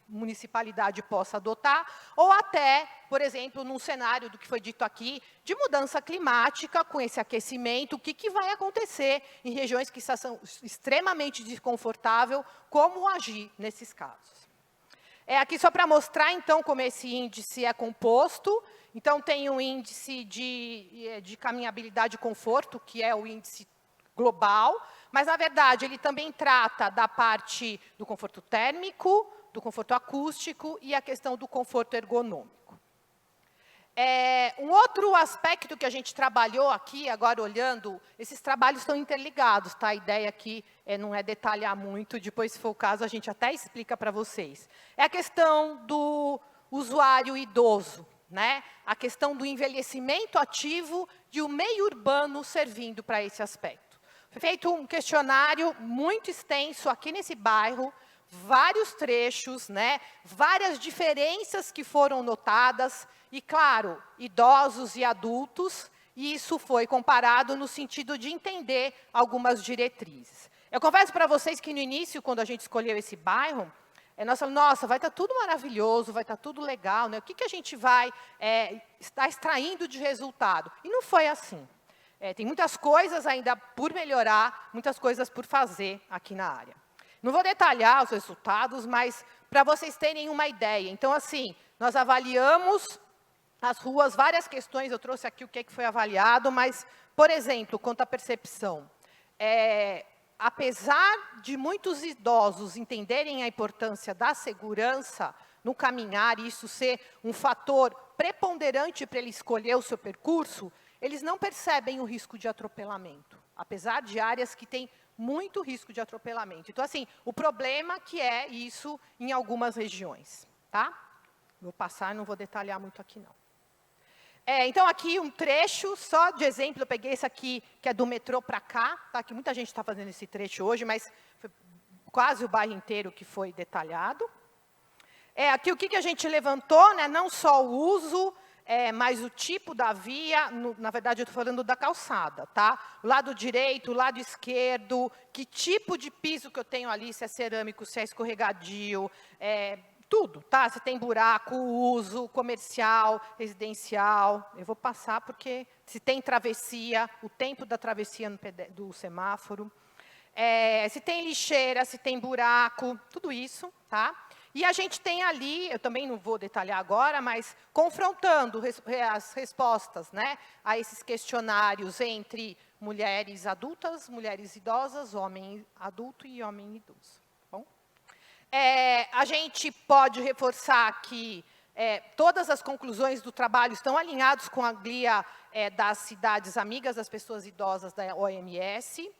municipalidade possa adotar, ou até, por exemplo, num cenário do que foi dito aqui, de mudança climática, com esse aquecimento, o que vai acontecer em regiões que são extremamente desconfortáveis, como agir nesses casos. Aqui só para mostrar, então, como esse índice é composto. Então, tem um índice de caminhabilidade e conforto, que é o índice global, mas, na verdade, ele também trata da parte do conforto térmico, do conforto acústico e a questão do conforto ergonômico. Um outro aspecto que a gente trabalhou aqui, agora olhando, esses trabalhos estão interligados, tá? A ideia aqui não é detalhar muito, depois, se for o caso, a gente até explica para vocês. É a questão do usuário idoso, né? A questão do envelhecimento ativo e o meio urbano servindo para esse aspecto. Foi feito um questionário muito extenso aqui nesse bairro, vários trechos, né, várias diferenças que foram notadas, e, claro, idosos e adultos, e isso foi comparado no sentido de entender algumas diretrizes. Eu confesso para vocês que, no início, quando a gente escolheu esse bairro, nós falamos, nossa, vai estar tudo maravilhoso, vai estar tudo legal, né? O que a gente vai estar extraindo de resultado? E não foi assim. Tem muitas coisas ainda por melhorar, muitas coisas por fazer aqui na área. Não vou detalhar os resultados, mas para vocês terem uma ideia. Então, assim, nós avaliamos as ruas, várias questões, eu trouxe aqui o que foi avaliado, mas, por exemplo, quanto à percepção. Apesar de muitos idosos entenderem a importância da segurança no caminhar, e isso ser um fator preponderante para ele escolher o seu percurso, eles não percebem o risco de atropelamento, apesar de áreas que têm muito risco de atropelamento. Então, assim, o problema que é isso em algumas regiões, tá? Vou passar, não vou detalhar muito aqui, não. Então, aqui um trecho, só de exemplo, eu peguei esse aqui, que é do metrô para cá, tá? Que muita gente está fazendo esse trecho hoje, mas foi quase o bairro inteiro que foi detalhado. Aqui o que a gente levantou, né? Não só o uso, mas o tipo da via, na verdade, eu estou falando da calçada, tá? O lado direito, o lado esquerdo, que tipo de piso que eu tenho ali, se é cerâmico, se é escorregadio, tudo, tá? Se tem buraco, uso, comercial, residencial. Eu vou passar porque se tem travessia, o tempo da travessia do semáforo. Se tem lixeira, se tem buraco, tudo isso, tá? E a gente tem ali, eu também não vou detalhar agora, mas confrontando as respostas, né, a esses questionários entre mulheres adultas, mulheres idosas, homem adulto e homem idoso. Bom? A gente pode reforçar que todas as conclusões do trabalho estão alinhadas com a guia das cidades amigas das pessoas idosas da OMS.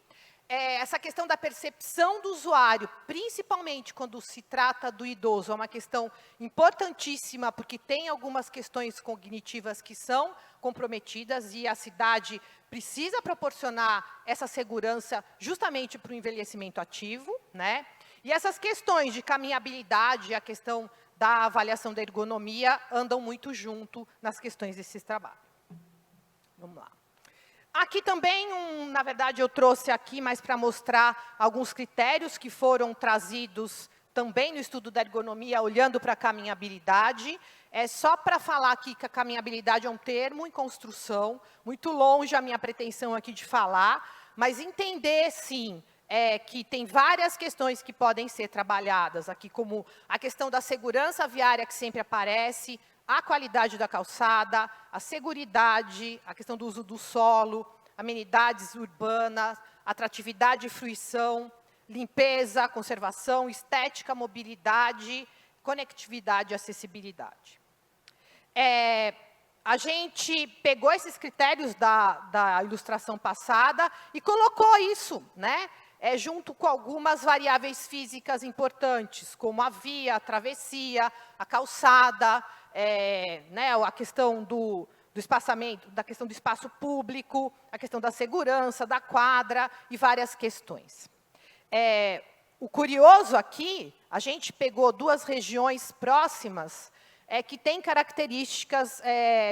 Essa questão da percepção do usuário, principalmente quando se trata do idoso, é uma questão importantíssima, porque tem algumas questões cognitivas que são comprometidas e a cidade precisa proporcionar essa segurança justamente para o envelhecimento ativo, né? E essas questões de caminhabilidade, a questão da avaliação da ergonomia, andam muito junto nas questões desses trabalhos. Vamos lá. Aqui também, na verdade, eu trouxe aqui mais para mostrar alguns critérios que foram trazidos também no estudo da ergonomia, olhando para a caminhabilidade. É só para falar aqui que a caminhabilidade é um termo em construção, muito longe a minha pretensão aqui de falar, mas entender, sim, que tem várias questões que podem ser trabalhadas aqui, como a questão da segurança viária, que sempre aparece, a qualidade da calçada, a seguridade, a questão do uso do solo, amenidades urbanas, atratividade e fruição, limpeza, conservação, estética, mobilidade, conectividade e acessibilidade. A gente pegou esses critérios da ilustração passada e colocou isso, né, junto com algumas variáveis físicas importantes, como a via, a travessia, a calçada, né, a questão do espaçamento, da questão do espaço público, a questão da segurança, da quadra e várias questões. O curioso aqui, a gente pegou duas regiões próximas que têm características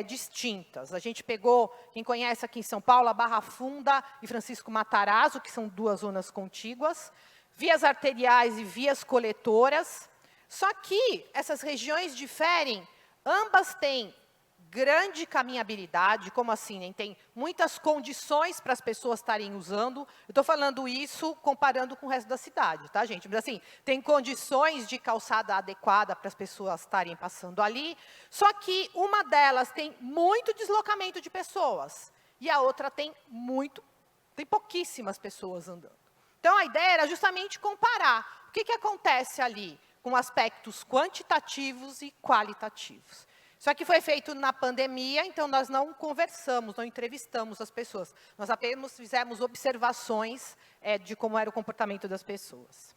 distintas. A gente pegou, quem conhece aqui em São Paulo, a Barra Funda e Francisco Matarazzo, que são duas zonas contíguas, vias arteriais e vias coletoras. Só que essas regiões diferem, ambas têm grande caminhabilidade, como assim? Né? Tem muitas condições para as pessoas estarem usando. Eu estou falando isso comparando com o resto da cidade, tá, gente? Mas assim, tem condições de calçada adequada para as pessoas estarem passando ali, só que uma delas tem muito deslocamento de pessoas e a outra tem pouquíssimas pessoas andando. Então, a ideia era justamente comparar o que acontece ali com aspectos quantitativos e qualitativos. Isso aqui foi feito na pandemia, então nós não conversamos, não entrevistamos as pessoas. Nós apenas fizemos observações de como era o comportamento das pessoas.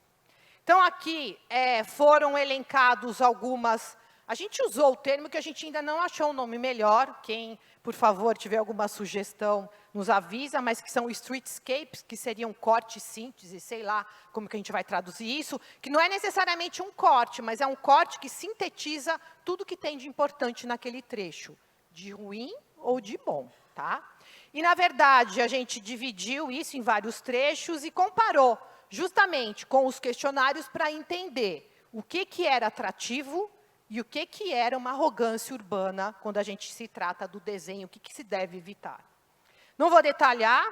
Então, aqui foram elencados algumas... A gente usou o termo que a gente ainda não achou um nome melhor. Quem, por favor, tiver alguma sugestão, nos avisa, mas que são streetscapes, que seriam corte, síntese, sei lá como que a gente vai traduzir isso, que não é necessariamente um corte, mas é um corte que sintetiza tudo que tem de importante naquele trecho, de ruim ou de bom, tá? E, na verdade, a gente dividiu isso em vários trechos e comparou justamente com os questionários para entender o que era atrativo e o que era uma arrogância urbana quando a gente se trata do desenho, o que se deve evitar. Não vou detalhar,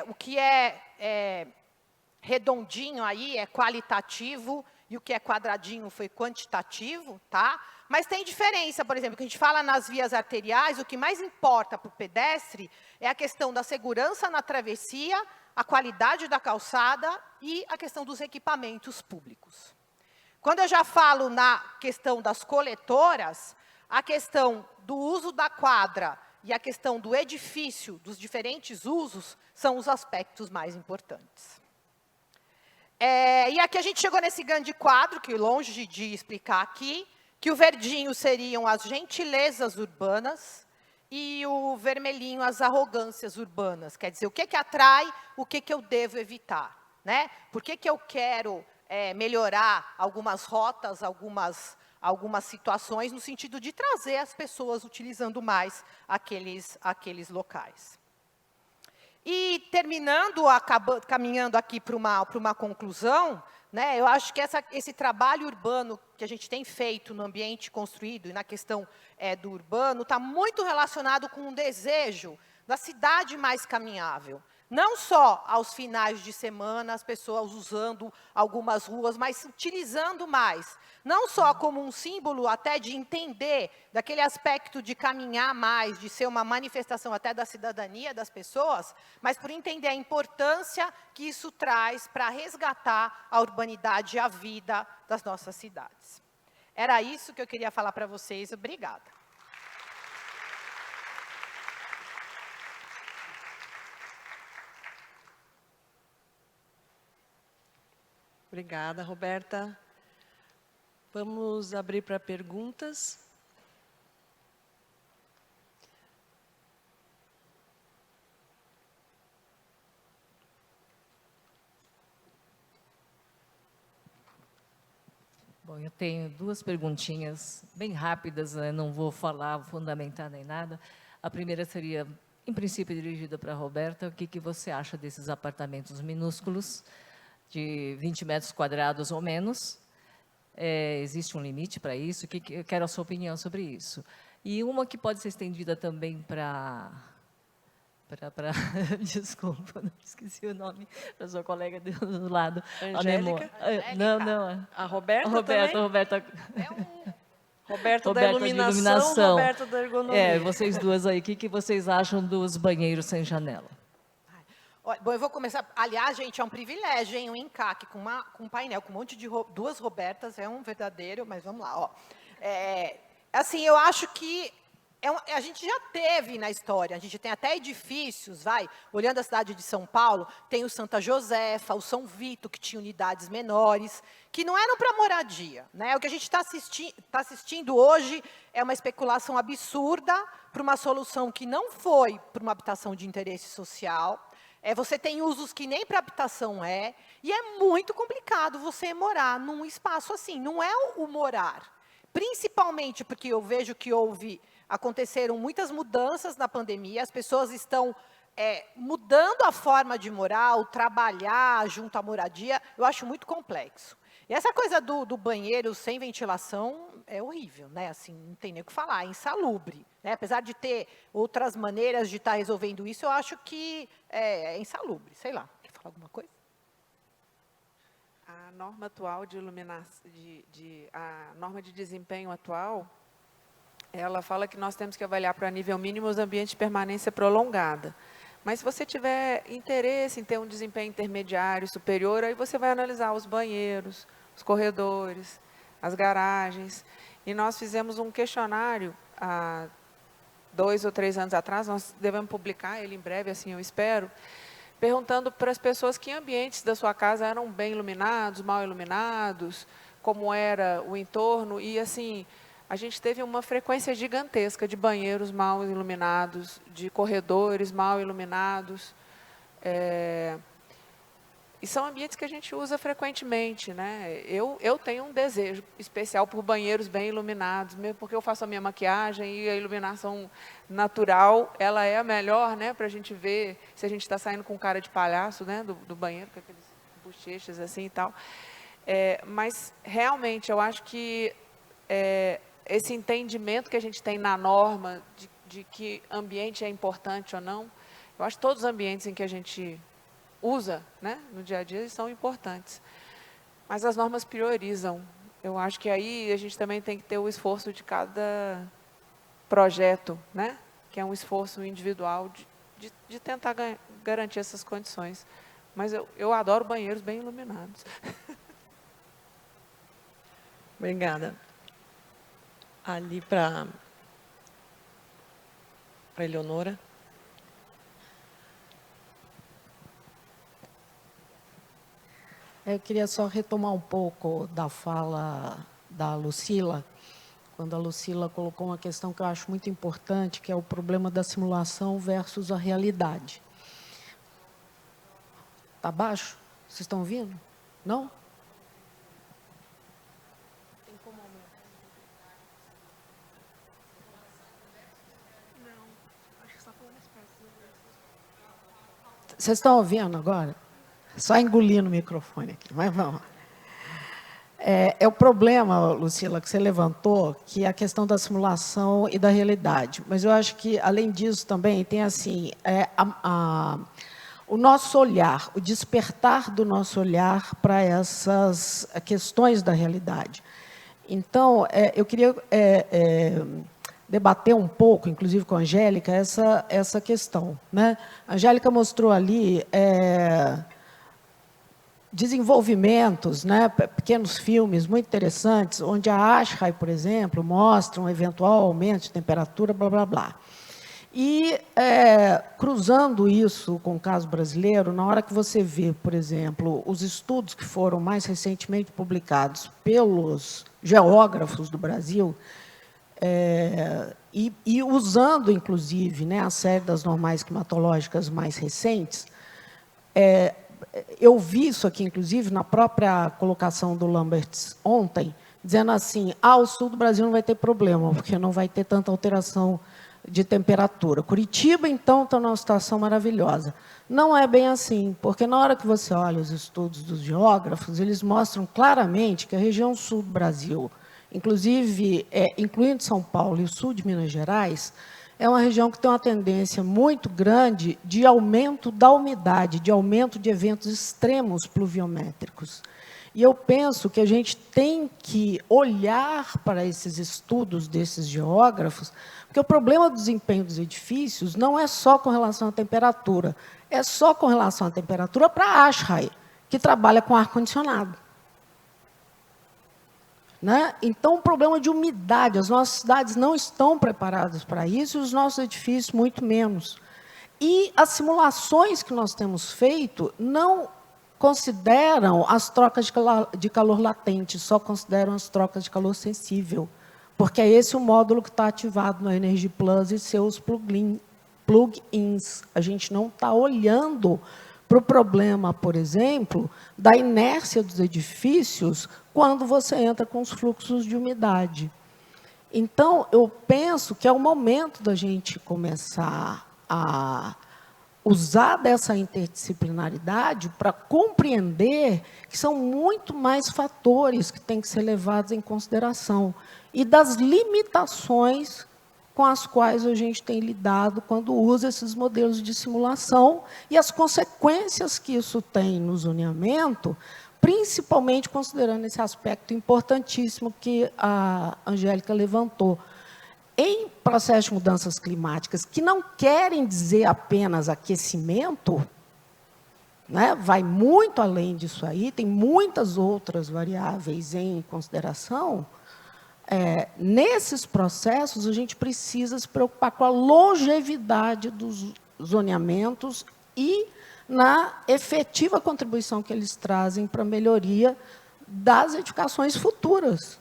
o que é redondinho aí é qualitativo e o que é quadradinho foi quantitativo, tá? Mas tem diferença, por exemplo, que a gente fala nas vias arteriais, o que mais importa para o pedestre é a questão da segurança na travessia, a qualidade da calçada e a questão dos equipamentos públicos. Quando eu já falo na questão das coletoras, a questão do uso da quadra e a questão do edifício, dos diferentes usos, são os aspectos mais importantes. E aqui a gente chegou nesse grande quadro, que longe de explicar aqui, que o verdinho seriam as gentilezas urbanas e o vermelhinho as arrogâncias urbanas. Quer dizer, o que atrai, o que eu devo evitar. Né? Por que eu quero melhorar algumas rotas, algumas situações, no sentido de trazer as pessoas utilizando mais aqueles locais. E terminando, caminhando aqui para uma conclusão, né, eu acho que esse trabalho urbano que a gente tem feito no ambiente construído e na questão do urbano está muito relacionado com um desejo da cidade mais caminhável. Não só aos finais de semana, as pessoas usando algumas ruas, mas utilizando mais. Não só como um símbolo até de entender, daquele aspecto de caminhar mais, de ser uma manifestação até da cidadania das pessoas, mas por entender a importância que isso traz para resgatar a urbanidade e a vida das nossas cidades. Era isso que eu queria falar para vocês. Obrigada. Obrigada, Roberta. Vamos abrir para perguntas. Bom, eu tenho duas perguntinhas bem rápidas, né? Não vou falar, fundamentar nem nada. A primeira seria, em princípio dirigida para a Roberta, o que você acha desses apartamentos minúsculos, de 20 metros quadrados ou menos? Existe um limite para isso? Eu quero a sua opinião sobre isso. E uma que pode ser estendida também para desculpa, não esqueci o nome da sua colega do lado. Angélica? Não. A Roberta também? Roberta. Roberta da de iluminação, Roberta da ergonomia. Vocês duas aí, o que vocês acham dos banheiros sem janela? Olha, bom, eu vou começar. Aliás, gente, é um privilégio, hein? Um encaque com um painel com um monte de duas Robertas, é um verdadeiro, mas vamos lá, ó. Assim, eu acho que a gente já teve na história, a gente tem até edifícios, olhando a cidade de São Paulo, tem o Santa Josefa, o São Vito, que tinha unidades menores, que não eram para moradia, né? O que a gente está assistindo hoje é uma especulação absurda para uma solução que não foi para uma habitação de interesse social. Você tem usos que nem para habitação e é muito complicado você morar num espaço assim, não é o morar. Principalmente porque eu vejo que aconteceram muitas mudanças na pandemia, as pessoas estão mudando a forma de morar, o trabalhar junto à moradia, eu acho muito complexo. E essa coisa do banheiro sem ventilação é horrível, né? Assim, não tem nem o que falar, é insalubre. Né? Apesar de ter outras maneiras de estar resolvendo isso, eu acho que é insalubre. Sei lá, quer falar alguma coisa? A norma atual de iluminação, a norma de desempenho atual, ela fala que nós temos que avaliar para nível mínimo os ambientes de permanência prolongada. Mas se você tiver interesse em ter um desempenho intermediário, superior, aí você vai analisar os banheiros, os corredores, as garagens. E nós fizemos um questionário há 2 ou 3 anos atrás, nós devemos publicar ele em breve, assim eu espero, perguntando para as pessoas que ambientes da sua casa eram bem iluminados, mal iluminados, como era o entorno, e assim, a gente teve uma frequência gigantesca de banheiros mal iluminados, de corredores mal iluminados, e são ambientes que a gente usa frequentemente, né? Eu tenho um desejo especial por banheiros bem iluminados, mesmo porque eu faço a minha maquiagem e a iluminação natural, ela é a melhor, né? Para a gente ver se a gente está saindo com cara de palhaço, né? Do banheiro, com aqueles bochechas assim e tal. Mas, realmente, eu acho que esse entendimento que a gente tem na norma de que ambiente é importante ou não, eu acho que todos os ambientes em que a gente usa, né, no dia a dia, são importantes. Mas as normas priorizam. Eu acho que aí a gente também tem que ter o esforço de cada projeto, né, que é um esforço individual de tentar garantir essas condições. Mas eu adoro banheiros bem iluminados. Obrigada. Ali para a Eleonora. Eu queria só retomar um pouco da fala da Lucila, quando a Lucila colocou uma questão que eu acho muito importante, que é o problema da simulação versus a realidade. Está baixo? Vocês estão ouvindo? Não? Vocês estão ouvindo agora? Só engolir no microfone aqui, mas vamos. É o problema, Lucila, que você levantou, que é a questão da simulação e da realidade. Mas eu acho que, além disso, também tem assim, o nosso olhar, o despertar do nosso olhar para essas questões da realidade. Então, eu queria debater um pouco, inclusive com a Angélica, essa questão. Né? A Angélica mostrou ali desenvolvimentos, né, pequenos filmes muito interessantes, onde a ASHRAE, por exemplo, mostra um eventual aumento de temperatura, blá, blá, blá. E, cruzando isso com o caso brasileiro, na hora que você vê, por exemplo, os estudos que foram mais recentemente publicados pelos geógrafos do Brasil, e usando, inclusive, né, a série das normais climatológicas mais recentes, eu vi isso aqui, inclusive, na própria colocação do Lamberts ontem, dizendo assim, o sul do Brasil não vai ter problema, porque não vai ter tanta alteração de temperatura. Curitiba, então, está numa situação maravilhosa. Não é bem assim, porque na hora que você olha os estudos dos geógrafos, eles mostram claramente que a região sul do Brasil, inclusive, incluindo São Paulo e o sul de Minas Gerais, é uma região que tem uma tendência muito grande de aumento da umidade, de aumento de eventos extremos pluviométricos. E eu penso que a gente tem que olhar para esses estudos desses geógrafos, porque o problema do desempenho dos edifícios não é só com relação à temperatura, é só com relação à temperatura para a ASHRAE, que trabalha com ar-condicionado. Né? Então, o problema de umidade, as nossas cidades não estão preparadas para isso, e os nossos edifícios muito menos. E as simulações que nós temos feito não consideram as trocas de calor latente, só consideram as trocas de calor sensível, porque é esse o módulo que está ativado no Energy Plus e seus plug-ins. A gente não está olhando para o problema, por exemplo, da inércia dos edifícios quando você entra com os fluxos de umidade. Então, eu penso que é o momento da gente começar a usar dessa interdisciplinaridade para compreender que são muito mais fatores que têm que ser levados em consideração e das limitações com as quais a gente tem lidado quando usa esses modelos de simulação e as consequências que isso tem no zoneamento, principalmente considerando esse aspecto importantíssimo que a Angélica levantou. Em processos de mudanças climáticas, que não querem dizer apenas aquecimento, né, vai muito além disso aí, tem muitas outras variáveis em consideração, nesses processos a gente precisa se preocupar com a longevidade dos zoneamentos e na efetiva contribuição que eles trazem para a melhoria das edificações futuras.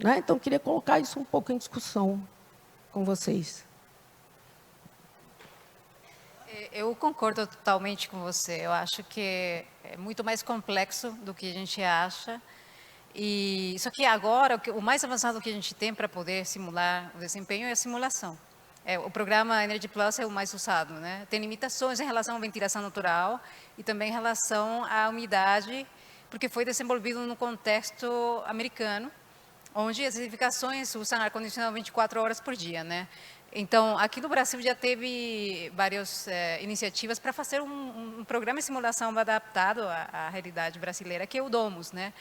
Né? Então, eu queria colocar isso um pouco em discussão com vocês. Eu concordo totalmente com você. Eu acho que é muito mais complexo do que a gente acha. E só que agora, o mais avançado que a gente tem para poder simular o desempenho é a simulação. O programa Energy Plus é o mais usado, né? Tem limitações em relação à ventilação natural e também em relação à umidade, porque foi desenvolvido no contexto americano, onde as edificações usam ar-condicionado 24 horas por dia, né? Então, aqui no Brasil já teve várias iniciativas para fazer um programa de simulação adaptado à realidade brasileira, que é o Domus, né?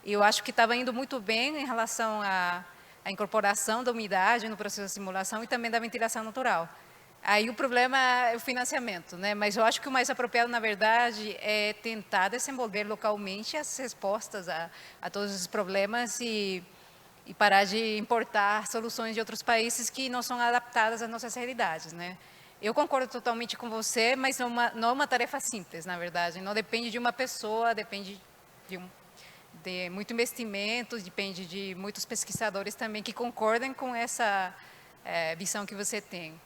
E eu acho que estava indo muito bem em relação à incorporação da umidade no processo de simulação e também da ventilação natural. Aí o problema é o financiamento, né? Mas eu acho que o mais apropriado, na verdade, é tentar desenvolver localmente as respostas a todos esses problemas e parar de importar soluções de outros países que não são adaptadas às nossas realidades, né? Eu concordo totalmente com você, mas não é uma tarefa simples, na verdade. Não depende de uma pessoa, depende de muito investimento, depende de muitos pesquisadores também que concordem com essa visão que você tem.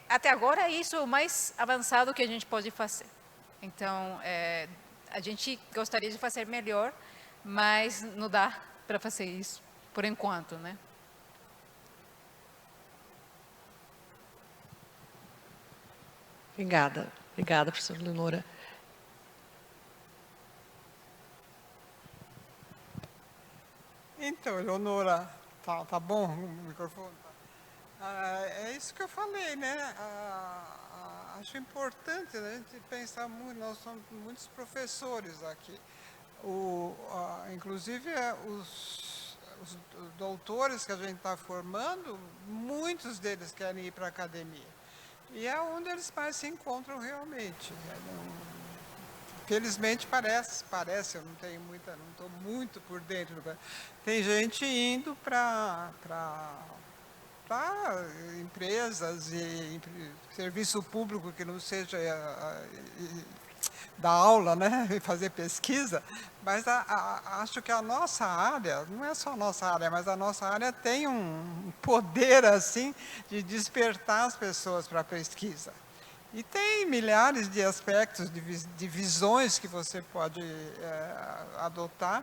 Até agora, é isso o mais avançado que a gente pode fazer. Então, a gente gostaria de fazer melhor, mas não dá para fazer isso, por enquanto, né? Obrigada. Obrigada, professora Leonora. Então, Leonora, tá bom o microfone? É isso que eu falei, né? Acho importante a gente pensar muito, nós somos muitos professores aqui. Inclusive, os doutores que a gente está formando, muitos deles querem ir para a academia. E é onde eles mais se encontram realmente. Felizmente parece, eu não estou muito por dentro. Tem gente indo para empresas e serviço público que não seja dar aula, né, e fazer pesquisa, mas acho que a nossa área, não é só a nossa área, mas a nossa área tem um poder assim de despertar as pessoas para a pesquisa. E tem milhares de aspectos, de visões que você pode adotar.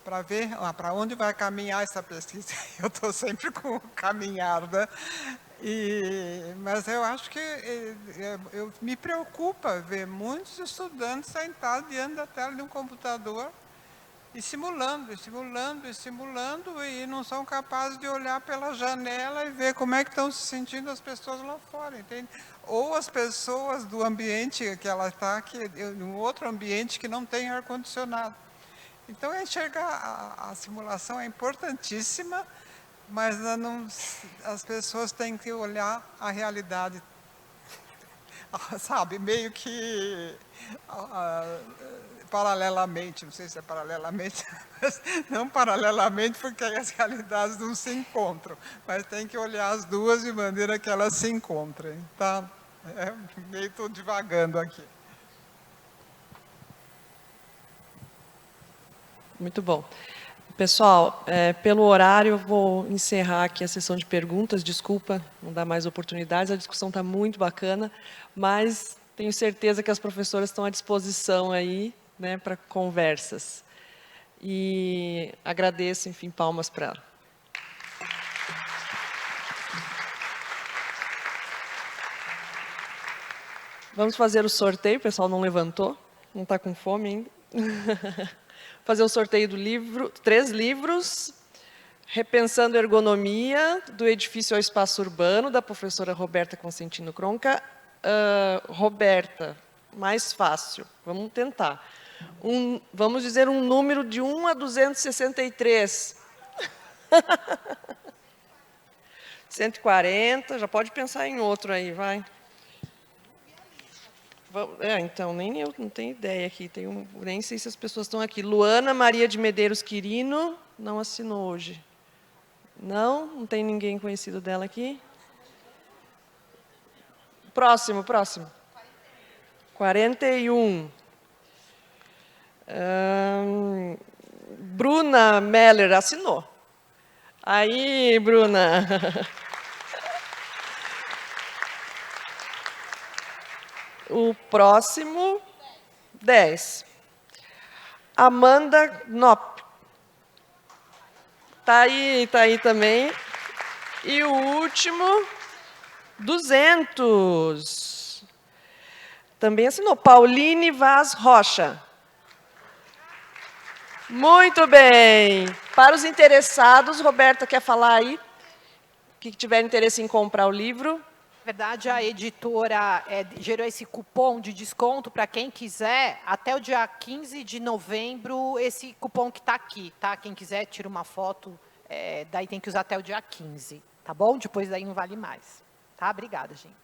para ver para onde vai caminhar essa pesquisa. Eu estou sempre com o caminhar, né? Mas eu acho que me preocupa ver muitos estudantes sentados diante da tela de um computador e simulando, e não são capazes de olhar pela janela e ver como é que estão se sentindo as pessoas lá fora, entende? Ou as pessoas do ambiente que ela está, um outro ambiente que não tem ar-condicionado. Então, enxergar a simulação é importantíssima, mas as pessoas têm que olhar a realidade, sabe, meio que paralelamente, não sei se é paralelamente, mas não paralelamente, porque as realidades não se encontram, mas tem que olhar as duas de maneira que elas se encontrem, tá? Meio estou divagando aqui. Muito bom. Pessoal, pelo horário, eu vou encerrar aqui a sessão de perguntas. Desculpa, não dá mais oportunidades, a discussão está muito bacana, mas tenho certeza que as professoras estão à disposição aí, né, para conversas. E agradeço, enfim, palmas para ela. Vamos fazer o sorteio, o pessoal não levantou, não está com fome ainda. Fazer o sorteio do livro, 3 livros, Repensando a Ergonomia, do Edifício ao Espaço Urbano, da professora Roberta Consentino Cronca. Roberta, mais fácil, vamos tentar. Vamos dizer um número de 1 a 263. 140, já pode pensar em outro aí, vai. Então, nem eu não tenho ideia aqui, nem sei se as pessoas estão aqui. Luana Maria de Medeiros Quirino, não assinou hoje. Não tem ninguém conhecido dela aqui. Próximo. 41. Bruna Meller assinou. Aí, Bruna. O próximo, 10. Amanda Knopp. Tá aí também. E o último, 200. Também assinou. Pauline Vaz Rocha. Muito bem. Para os interessados, Roberta quer falar aí? Que tiver interesse em comprar o livro. Na verdade, a editora gerou esse cupom de desconto para quem quiser, até o dia 15 de novembro, esse cupom que está aqui, tá? Quem quiser, tira uma foto, daí tem que usar até o dia 15, tá bom? Depois daí não vale mais, tá? Obrigada, gente.